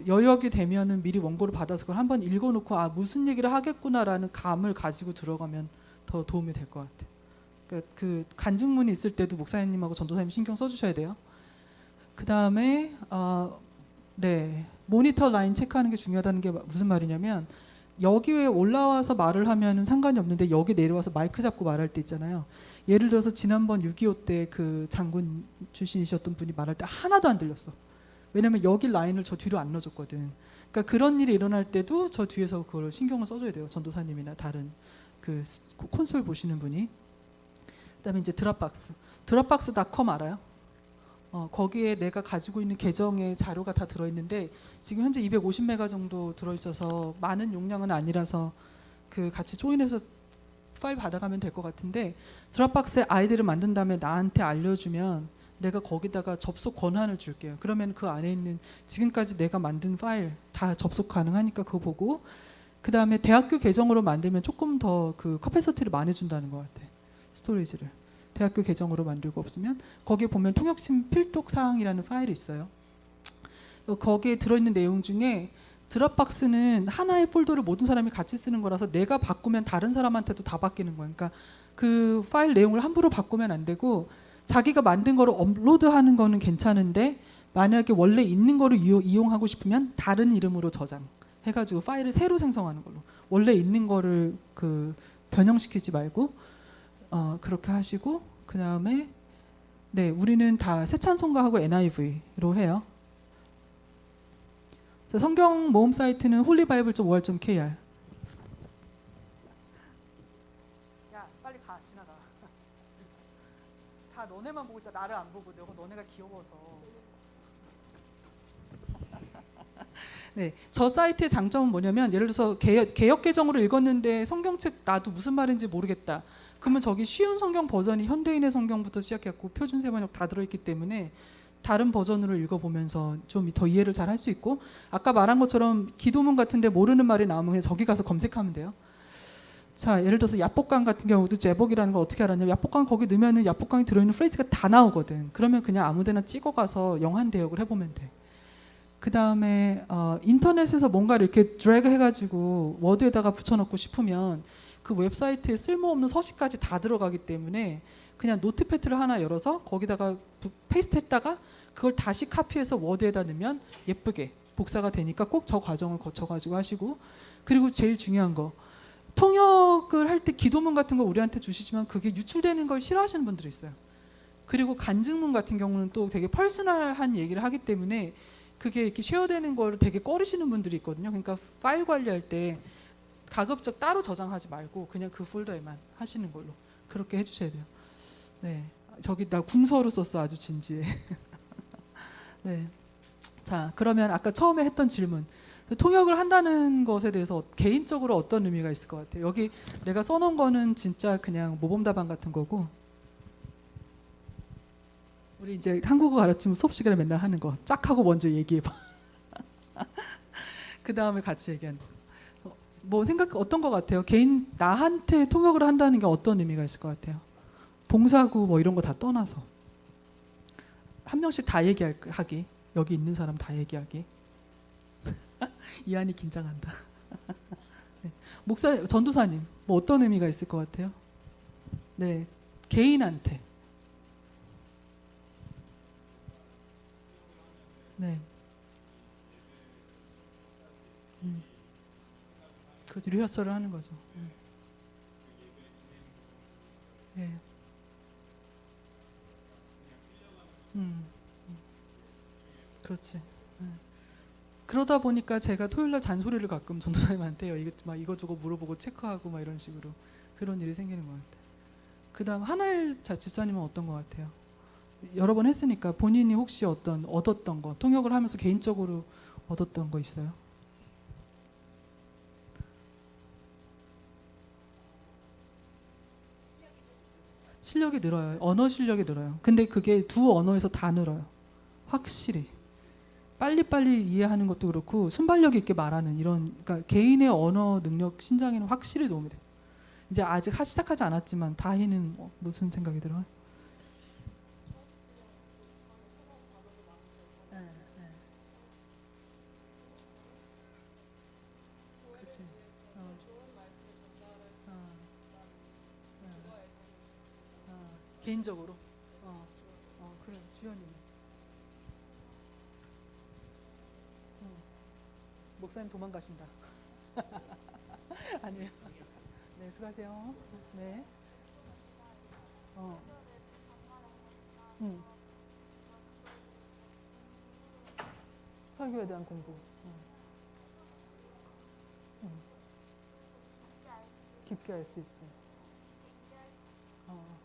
여력이 되면은 미리 원고를 받아서 그걸 한번 읽어놓고 무슨 얘기를 하겠구나라는 감을 가지고 들어가면 더 도움이 될 것 같아요. 그러니까 그 간증문이 있을 때도 목사님하고 전도사님 신경 써주셔야 돼요. 그 다음에 네, 모니터 라인 체크하는 게 중요하다는 게 무슨 말이냐면, 여기에 올라와서 말을 하면은 상관이 없는데 여기 내려와서 마이크 잡고 말할 때 있잖아요. 예를 들어서 지난번 6.25 때 그 장군 출신이셨던 분이 말할 때 하나도 안 들렸어. 왜냐면 여기 라인을 저 뒤로 안 넣어줬거든. 그러니까 그런 일이 일어날 때도 저 뒤에서 그걸 신경을 써줘야 돼요. 전도사님이나 다른 그 콘솔 보시는 분이. 그다음에 이제 드랍박스.com 알아요? 거기에 내가 가지고 있는 계정의 자료가 다 들어있는데 지금 현재 250메가 정도 들어있어서 많은 용량은 아니라서 그 같이 조인해서 파일 받아가면 될 것 같은데, 드랍박스에 아이디를 만든 다음에 나한테 알려주면 내가 거기다가 접속 권한을 줄게요. 그러면 그 안에 있는 지금까지 내가 만든 파일 다 접속 가능하니까 그거 보고, 그 다음에 대학교 계정으로 만들면 조금 더 그 커패시티를 많이 준다는 것 같아. 스토리지를 대학교 계정으로 만들고, 없으면 거기에 보면 통역심 필독 사항이라는 파일이 있어요. 거기에 들어있는 내용 중에 드랍박스는 하나의 폴더를 모든 사람이 같이 쓰는 거라서 내가 바꾸면 다른 사람한테도 다 바뀌는 거예요. 그러니까 그 파일 내용을 함부로 바꾸면 안 되고, 자기가 만든 거를 업로드하는 거는 괜찮은데 만약에 원래 있는 거를 이용하고 싶으면 다른 이름으로 저장해가지고 파일을 새로 생성하는 걸로 원래 있는 거를 그 변형시키지 말고 그렇게 하시고 그 다음에 네 우리는 다 새찬송가하고 NIV로 해요. 성경 모음 사이트는 holybible.or.kr. 야 빨리 가 지나가. 다 너네만 보고 있다. 나를 안 보고 내가 너네가 귀여워서. 네, 저 사이트의 장점은 뭐냐면 예를 들어서 개역 개정으로 읽었는데 성경책 나도 무슨 말인지 모르겠다. 그러면 저기 쉬운 성경 버전이 현대인의 성경부터 시작했고 표준 세번역 다 들어있기 때문에 다른 버전으로 읽어보면서 좀 더 이해를 잘 할 수 있고 아까 말한 것처럼 기도문 같은데 모르는 말이 나오면 그냥 저기 가서 검색하면 돼요. 자 예를 들어서 야복강 같은 경우도 제복이라는 걸 어떻게 알았냐면 야복강 거기 넣으면은 야복강이 들어있는 프레이즈가 다 나오거든. 그러면 그냥 아무데나 찍어가서 영한 대역을 해보면 돼. 그 다음에 인터넷에서 뭔가를 이렇게 드래그 해가지고 워드에다가 붙여넣고 싶으면 그 웹사이트에 쓸모없는 서식까지 다 들어가기 때문에 그냥 노트패드를 하나 열어서 거기다가 페이스트 했다가 그걸 다시 카피해서 워드에다 넣으면 예쁘게 복사가 되니까 꼭 저 과정을 거쳐가지고 하시고 그리고 제일 중요한 거 통역을 할 때 기도문 같은 거 우리한테 주시지만 그게 유출되는 걸 싫어하시는 분들이 있어요. 그리고 간증문 같은 경우는 또 되게 퍼스널한 얘기를 하기 때문에 그게 이렇게 쉐어되는 걸 되게 꺼리시는 분들이 있거든요. 그러니까 파일 관리할 때 가급적 따로 저장하지 말고 그냥 그 폴더에만 하시는 걸로 그렇게 해주셔야 돼요. 네, 저기 나 궁서로 썼어. 아주 진지해. 네, 자 그러면 아까 처음에 했던 질문 통역을 한다는 것에 대해서 개인적으로 어떤 의미가 있을 것 같아요? 여기 내가 써놓은 거는 진짜 그냥 모범답안 같은 거고 우리 이제 한국어 가르치면 수업 시간에 맨날 하는 거 짝 하고 먼저 얘기해봐. 그 다음에 같이 얘기하는 거. 뭐 생각 어떤 것 같아요? 개인 나한테 통역을 한다는 게 어떤 의미가 있을 것 같아요? 봉사구 뭐 이런 거 다 떠나서 한 명씩 다 얘기하기 여기 있는 사람 다 얘기하기. 이한이 긴장한다. 네. 목사 전도사님 뭐 어떤 의미가 있을 것 같아요? 네 개인한테. 네. 그 리허설을 하는 거죠. 네. 그렇지. 그러다 보니까 제가 토요일날 잔소리를 가끔 전도사님한테 해요. 막 이거저거 물어보고 체크하고 막 이런 식으로 그런 일이 생기는 것 같아요. 그다음 하나일 집사님은 어떤 것 같아요? 여러 번 했으니까 본인이 혹시 얻었던 거 통역을 하면서 개인적으로 얻었던 거 있어요? 실력이 늘어요. 언어 실력이 늘어요. 근데 그게 두 언어에서 다 늘어요. 확실히. 빨리빨리 이해하는 것도 그렇고 순발력 있게 말하는 이런 그러니까 개인의 언어 능력 신장에는 확실히 도움이 돼요. 이제 아직 시작하지 않았지만 다희는 무슨 생각이 들어요? 네, 네. 그렇지. 개인적으로. 그래 주연님. 목사님 도망가신다. 아니에요. 네, 수고하세요. 네. 어. 설교에 대한 공부. 깊게 알 수 있지.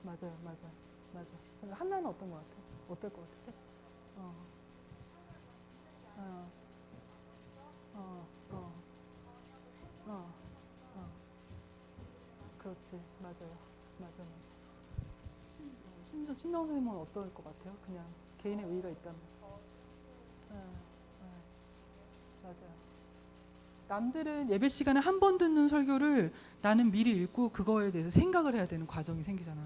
맞아요, 맞아, 맞아. 한나는 어떤 것 같아? 어떨 것 같아? 어, 어, 어, 어, 어, 어. 그렇지, 맞아요, 맞아, 맞아. 신명 선생님은 어떨 것 같아요? 그냥 개인의 의의가 있다면. 맞아요. 남들은 예배 시간에 한 번 듣는 설교를 나는 미리 읽고 그거에 대해서 생각을 해야 되는 과정이 생기잖아.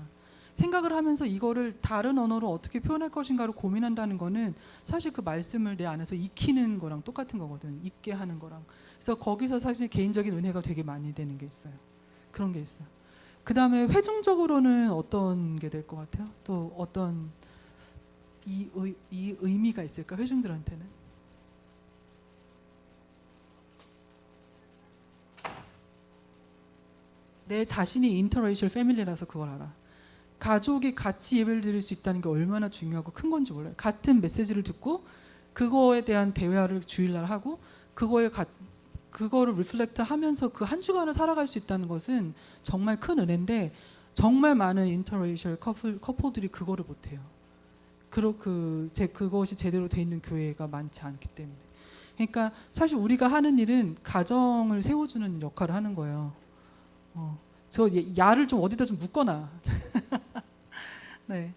생각을 하면서 이거를 다른 언어로 어떻게 표현할 것인가를 고민한다는 거는 사실 그 말씀을 내 안에서 익히는 거랑 똑같은 거거든. 잊게 하는 거랑. 그래서 거기서 사실 개인적인 은혜가 되게 많이 되는 게 있어요. 그런 게 있어요. 그 다음에 회중적으로는 어떤 게 될 것 같아요? 또 어떤 이 의미가 있을까? 회중들한테는? 내 자신이 인터레이셜 패밀리라서 그걸 알아. 가족이 같이 예배를 드릴 수 있다는 게 얼마나 중요하고 큰 건지 몰라요. 같은 메시지를 듣고 그거에 대한 대화를 주일날 하고 그거를 리플렉트 하면서 그 한 주간을 살아갈 수 있다는 것은 정말 큰 은혜인데 정말 많은 인터레이셜 커플들이 그거를 못해요. 그것이 제대로 돼 있는 교회가 많지 않기 때문에. 그러니까 사실 우리가 하는 일은 가정을 세워주는 역할을 하는 거예요. 저 야를 좀 어디다 좀 묶거나. 네.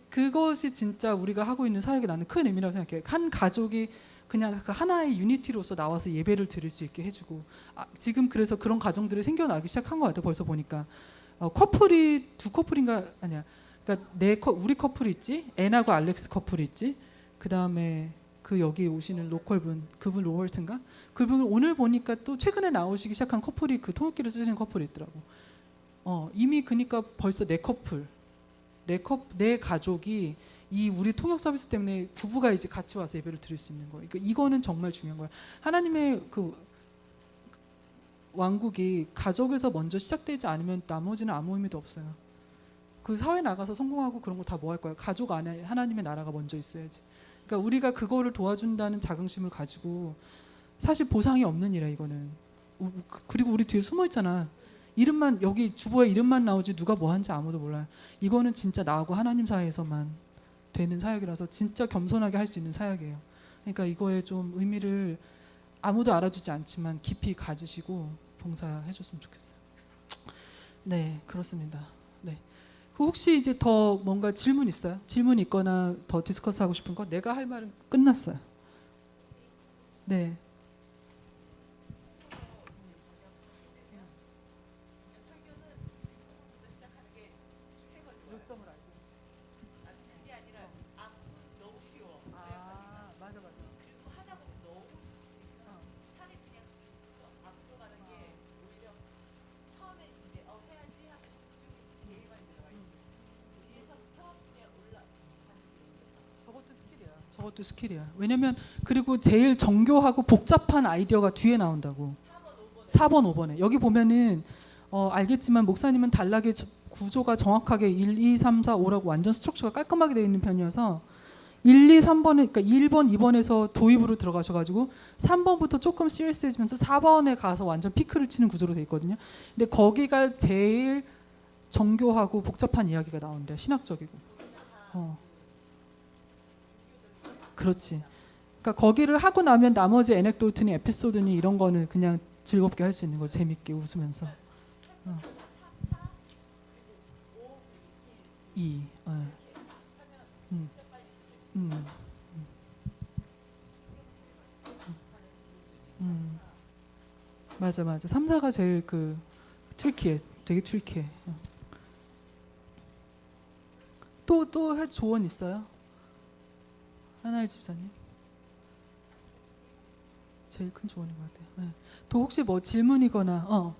그것이 진짜 우리가 하고 있는 사역에 나는 큰 의미라고 생각해요. 한 가족이 그냥 그 하나의 유니티로서 나와서 예배를 드릴 수 있게 해주고 지금 그래서 그런 가정들이 생겨나기 시작한 것 같아요. 벌써 보니까 커플이 두 커플인가 아니야. 그러니까 우리 커플이 있지, 앤하고 알렉스 커플이 있지. 그 다음에 그 여기 오시는 로컬분, 그분 로버트인가? 그분 오늘 보니까 또 최근에 나오시기 시작한 커플이 그 통역기를 쓰시는 커플이 있더라고. 이미 그러니까 벌써 내 가족이 이 우리 통역 서비스 때문에 부부가 이제 같이 와서 예배를 드릴 수 있는 거예요. 그러니까 이거는 정말 중요한 거예요. 하나님의 그 왕국이 가족에서 먼저 시작되지 않으면 나머지는 아무 의미도 없어요. 그 사회 나가서 성공하고 그런 거 다 뭐 할 거예요? 가족 안에 하나님의 나라가 먼저 있어야지. 그러니까 우리가 그거를 도와준다는 자긍심을 가지고 사실 보상이 없는 일이야 이거는. 그리고 우리 뒤에 숨어 있잖아. 이름만 여기 주보에 이름만 나오지 누가 뭐 하는지 아무도 몰라요. 이거는 진짜 나하고 하나님 사이에서만 되는 사역이라서 진짜 겸손하게 할 수 있는 사역이에요. 그러니까 이거에 좀 의미를 아무도 알아주지 않지만 깊이 가지시고 봉사해 줬으면 좋겠어요. 네, 그렇습니다. 네. 혹시 이제 더 뭔가 질문 있어요? 질문 있거나 더 디스커스 하고 싶은 거? 내가 할 말은 끝났어요. 네. 저것도 스킬이야. 왜냐면 그리고 제일 정교하고 복잡한 아이디어가 뒤에 나온다고. 4번, 5번에. 여기 보면은 알겠지만 목사님은 단락의 구조가 정확하게 1, 2, 3, 4, 5라고 완전 스트럭처가 깔끔하게 되어 있는 편이어서 1, 2, 3번에 그러니까 1번, 2번에서 도입으로 들어가셔가지고 3번부터 조금 시리어스해지면서 4번에 가서 완전 피크를 치는 구조로 되어 있거든요. 근데 거기가 제일 정교하고 복잡한 이야기가 나온대요. 신학적이고. 그렇지. 그러니까 거기를 하고 나면 나머지 에넥도트니 에피소드니 이런 거는 그냥 즐겁게 할 수 있는 거, 재밌게 웃으면서. 2. 맞아. 3, 4가 제일 그 트리키해. 되게 트리키해. 또 조언 있어요? 하나일 집사님. 제일 큰 조언인 것 같아요. 네. 또 혹시 뭐 질문이거나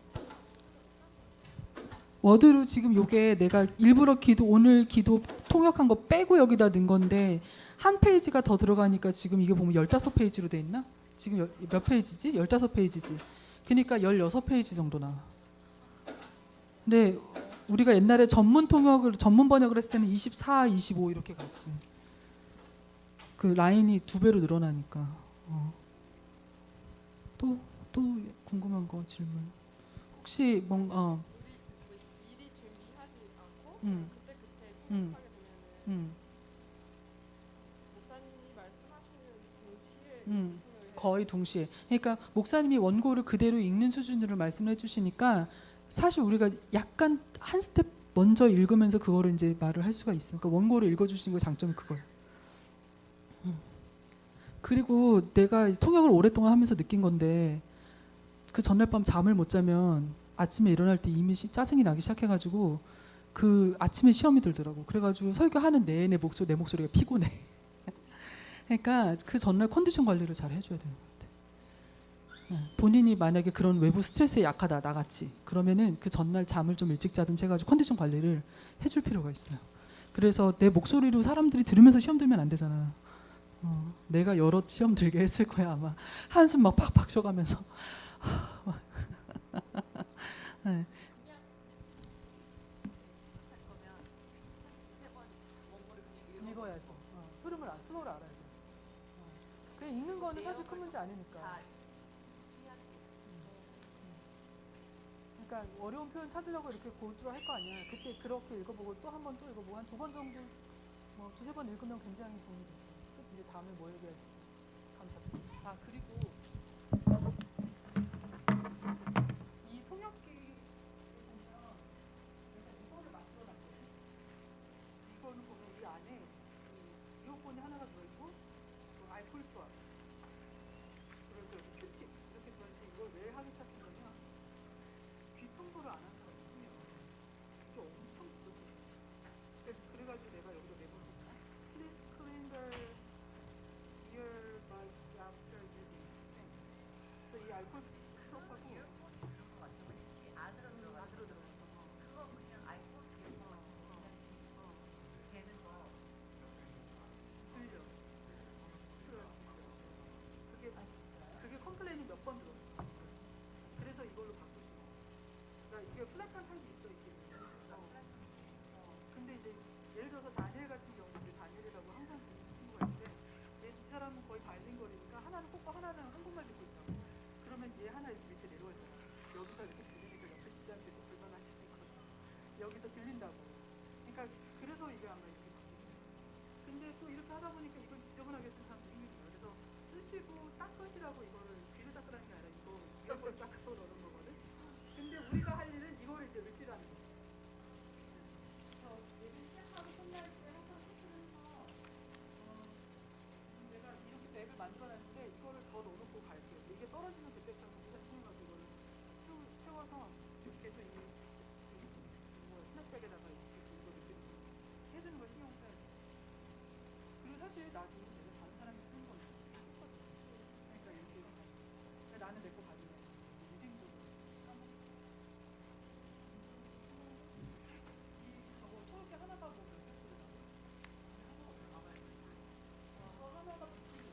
워드로 지금 요게 내가 일부러 오늘 기도 통역한 거 빼고 여기다 넣은 건데 한 페이지가 더 들어가니까 지금 이게 보면 15페이지로 돼 있나? 지금 몇 페이지지? 15페이지지. 그러니까 16페이지 정도 나와. 근데 우리가 옛날에 전문 번역을 했을 때는 24, 25 이렇게 갔지. 그 라인이 2배로 늘어나니까. 또 궁금한 거 질문. 혹시 뭔가 미리 준비하지 않고 그때 통역하게 되면은 목사님이 말씀하시는 동시에 거의 동시에. 그러니까 목사님이 원고를 그대로 읽는 수준으로 말씀을 해주시니까 사실 우리가 약간 한 스텝 먼저 읽으면서 그거를 이제 말을 할 수가 있으니까 원고를 읽어주시는 거 장점이 그거예요. 그리고 내가 통역을 오랫동안 하면서 느낀 건데 그 전날 밤 잠을 못 자면 아침에 일어날 때 이미 짜증이 나기 시작해가지고 그 아침에 시험이 들더라고. 그래가지고 설교하는 내내 내 목소리가 피곤해. 그러니까 그 전날 컨디션 관리를 잘 해줘야 되는 것 같아. 본인이 만약에 그런 외부 스트레스에 약하다 나같이 그러면은 그 전날 잠을 좀 일찍 자든지 해가지고 컨디션 관리를 해줄 필요가 있어요. 그래서 내 목소리로 사람들이 들으면서 시험 들면 안 되잖아. 내가 여러 시험 들게 했을 거야 아마. 한숨 막 팍팍 쉬어가면서. 네. 읽어야지. 플로우를 알아야지. 그냥 읽는 거는 사실 큰 문제 아니니까. 그러니까 어려운 표현 찾으려고 이렇게 고주로 할 거 아니야. 그때 그렇게 읽어보고 또 한 번 또 읽어보고 한 2번 정도, 뭐 2~3번 읽으면 굉장히 도움이 되죠. 이제 다음에 뭐 얘기할지 감사. 아 그리고 이 통역기 보면 내가 이거를 만들어놨거든. 이거는 보면 이 안에 이 이어폰이 하나가 들어있고 아이폰 스토어 그리고 여기 큐팁 이렇게 들어있는데 이걸 왜 하기 시작했냐면 귀 청소를 안 한 사람이 있으면 이게 엄청 부족해. 그래가지고 내가 여기다 내보냈잖아. Please clean the earbuds after using. Thanks. 그래서 이 알코올 수업하고 안으로 들어가서 그거 그냥 알코올 되는 거 들려. 그게 컴플레인이 몇 번 들었어. 그래서 이걸로 바꾸고 싶어. 그러니까 이게 플랫한 타입이 있어 이게. 근데 이제 예를 들어서 다니엘 같은 경우는 이제 다니엘이라고 항상 듣는 친구가 있는데 이 사람은 거의 바이링걸이니까 하나는 꽂고 하나는 한국말 듣고 있다고. 그러면 얘 하나 이렇게 밑에 내려오잖아. 여기서 이렇게 들리니까 옆에 지자한테도 불만하시는 거야. 여기서 들린다고. 그러니까 그래서 이게 아마 이렇게 바뀌는 거야. 근데 또 이렇게 하다 보니까 이걸 지저분하게 쓴 사람도 생기는 거야. 그래서 쓰시고 닦으시라고 이거를 귀를 닦으라는 게 아니라 이걸 닦아서 넣는 거거든. 근데 우리가 할 일은 이걸 이제 리필하는 거야. 예배 시작하고 끝날 때 항상 소통해서 내가 이렇게 앱을 만들어놨는데 이거를 더 넣어놓고 갈게요. 이게 떨어지면 그때부터 우리가 통해가지고 이거를 채워서 계속 뭐 스냅백에다가 이렇게 이거 이렇게 해주는 걸 신경 써야 돼. 그리고 사실 나도 내가 다른 사람이 쓰는 거 있거든. 그러니까 이렇게 나는 내 거 가지고 위생적으로 까먹고 저거 초록게 하나가 보면 하나가 붙이고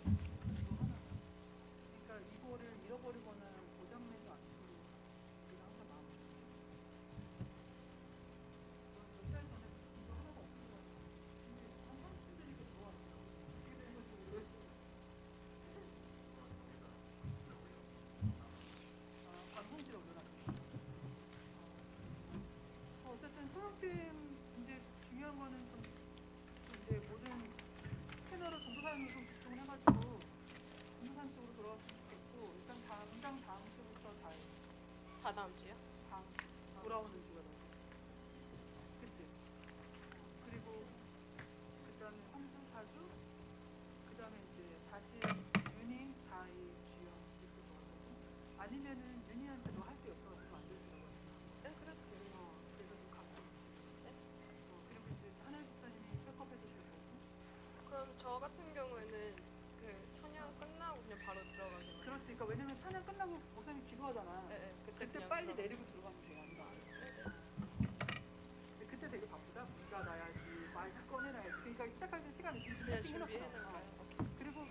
이거 하나. 그러니까 이거를 잃어버리거나 고장내지 않도록 우리가 항상 마음을 몇 달 전에 이거 하나가 없어가지고 근데 한 30분 되니까 들어왔더라고. 어떻게 된 건지 모르겠어. 방송실에 올려놨거든. 어쨌든 통역팀 이제 중요한 거는 좀 이제 모든 채널을 전도사님으로 좀 집중을 해가지고 전도사님 쪽으로 돌아갔으면 좋겠고 일단 다음 주부터 다 다음 주요? 돌아오는 주가 더 그치? 그리고 그 다음에 3주, 4주 그 다음에 이제 다시 유니, 다이, 주연 이렇게 돌아가고 아니면은 유니한테도 할 게 없어가지고 안 됐으라고 하니까 네, 그래도 돼요. 그래서 좀 같이 네? 그리고 이제 하늘 집사님이 백업 해주실 거고 그럼 저 같은 경우에는 그 찬양 끝나고 그냥 바로 들어가기만. 그렇지. 그러니까 왜냐면 찬양 끝나고 목사님 기도하잖아. 네, 그때 그냥 빨리 들어가. 내리고 들어가면 돼. 아니면 안 돼. 근데 그때 되게 바쁘다. 문가 놔야지, 마이크 꺼내놔야지. 그러니까 시작할 때 시간 있으면 좀 그냥 세팅해놓고 준비해놓을까요? 그리고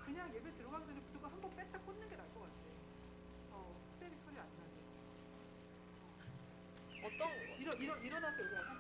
그냥 예배 들어가기 전에 무조건 한 번 뺐다 꽂는 게 나을 것 같아. 스테리 소리 안 나게. 어떤 거? 일어나서 여기 와서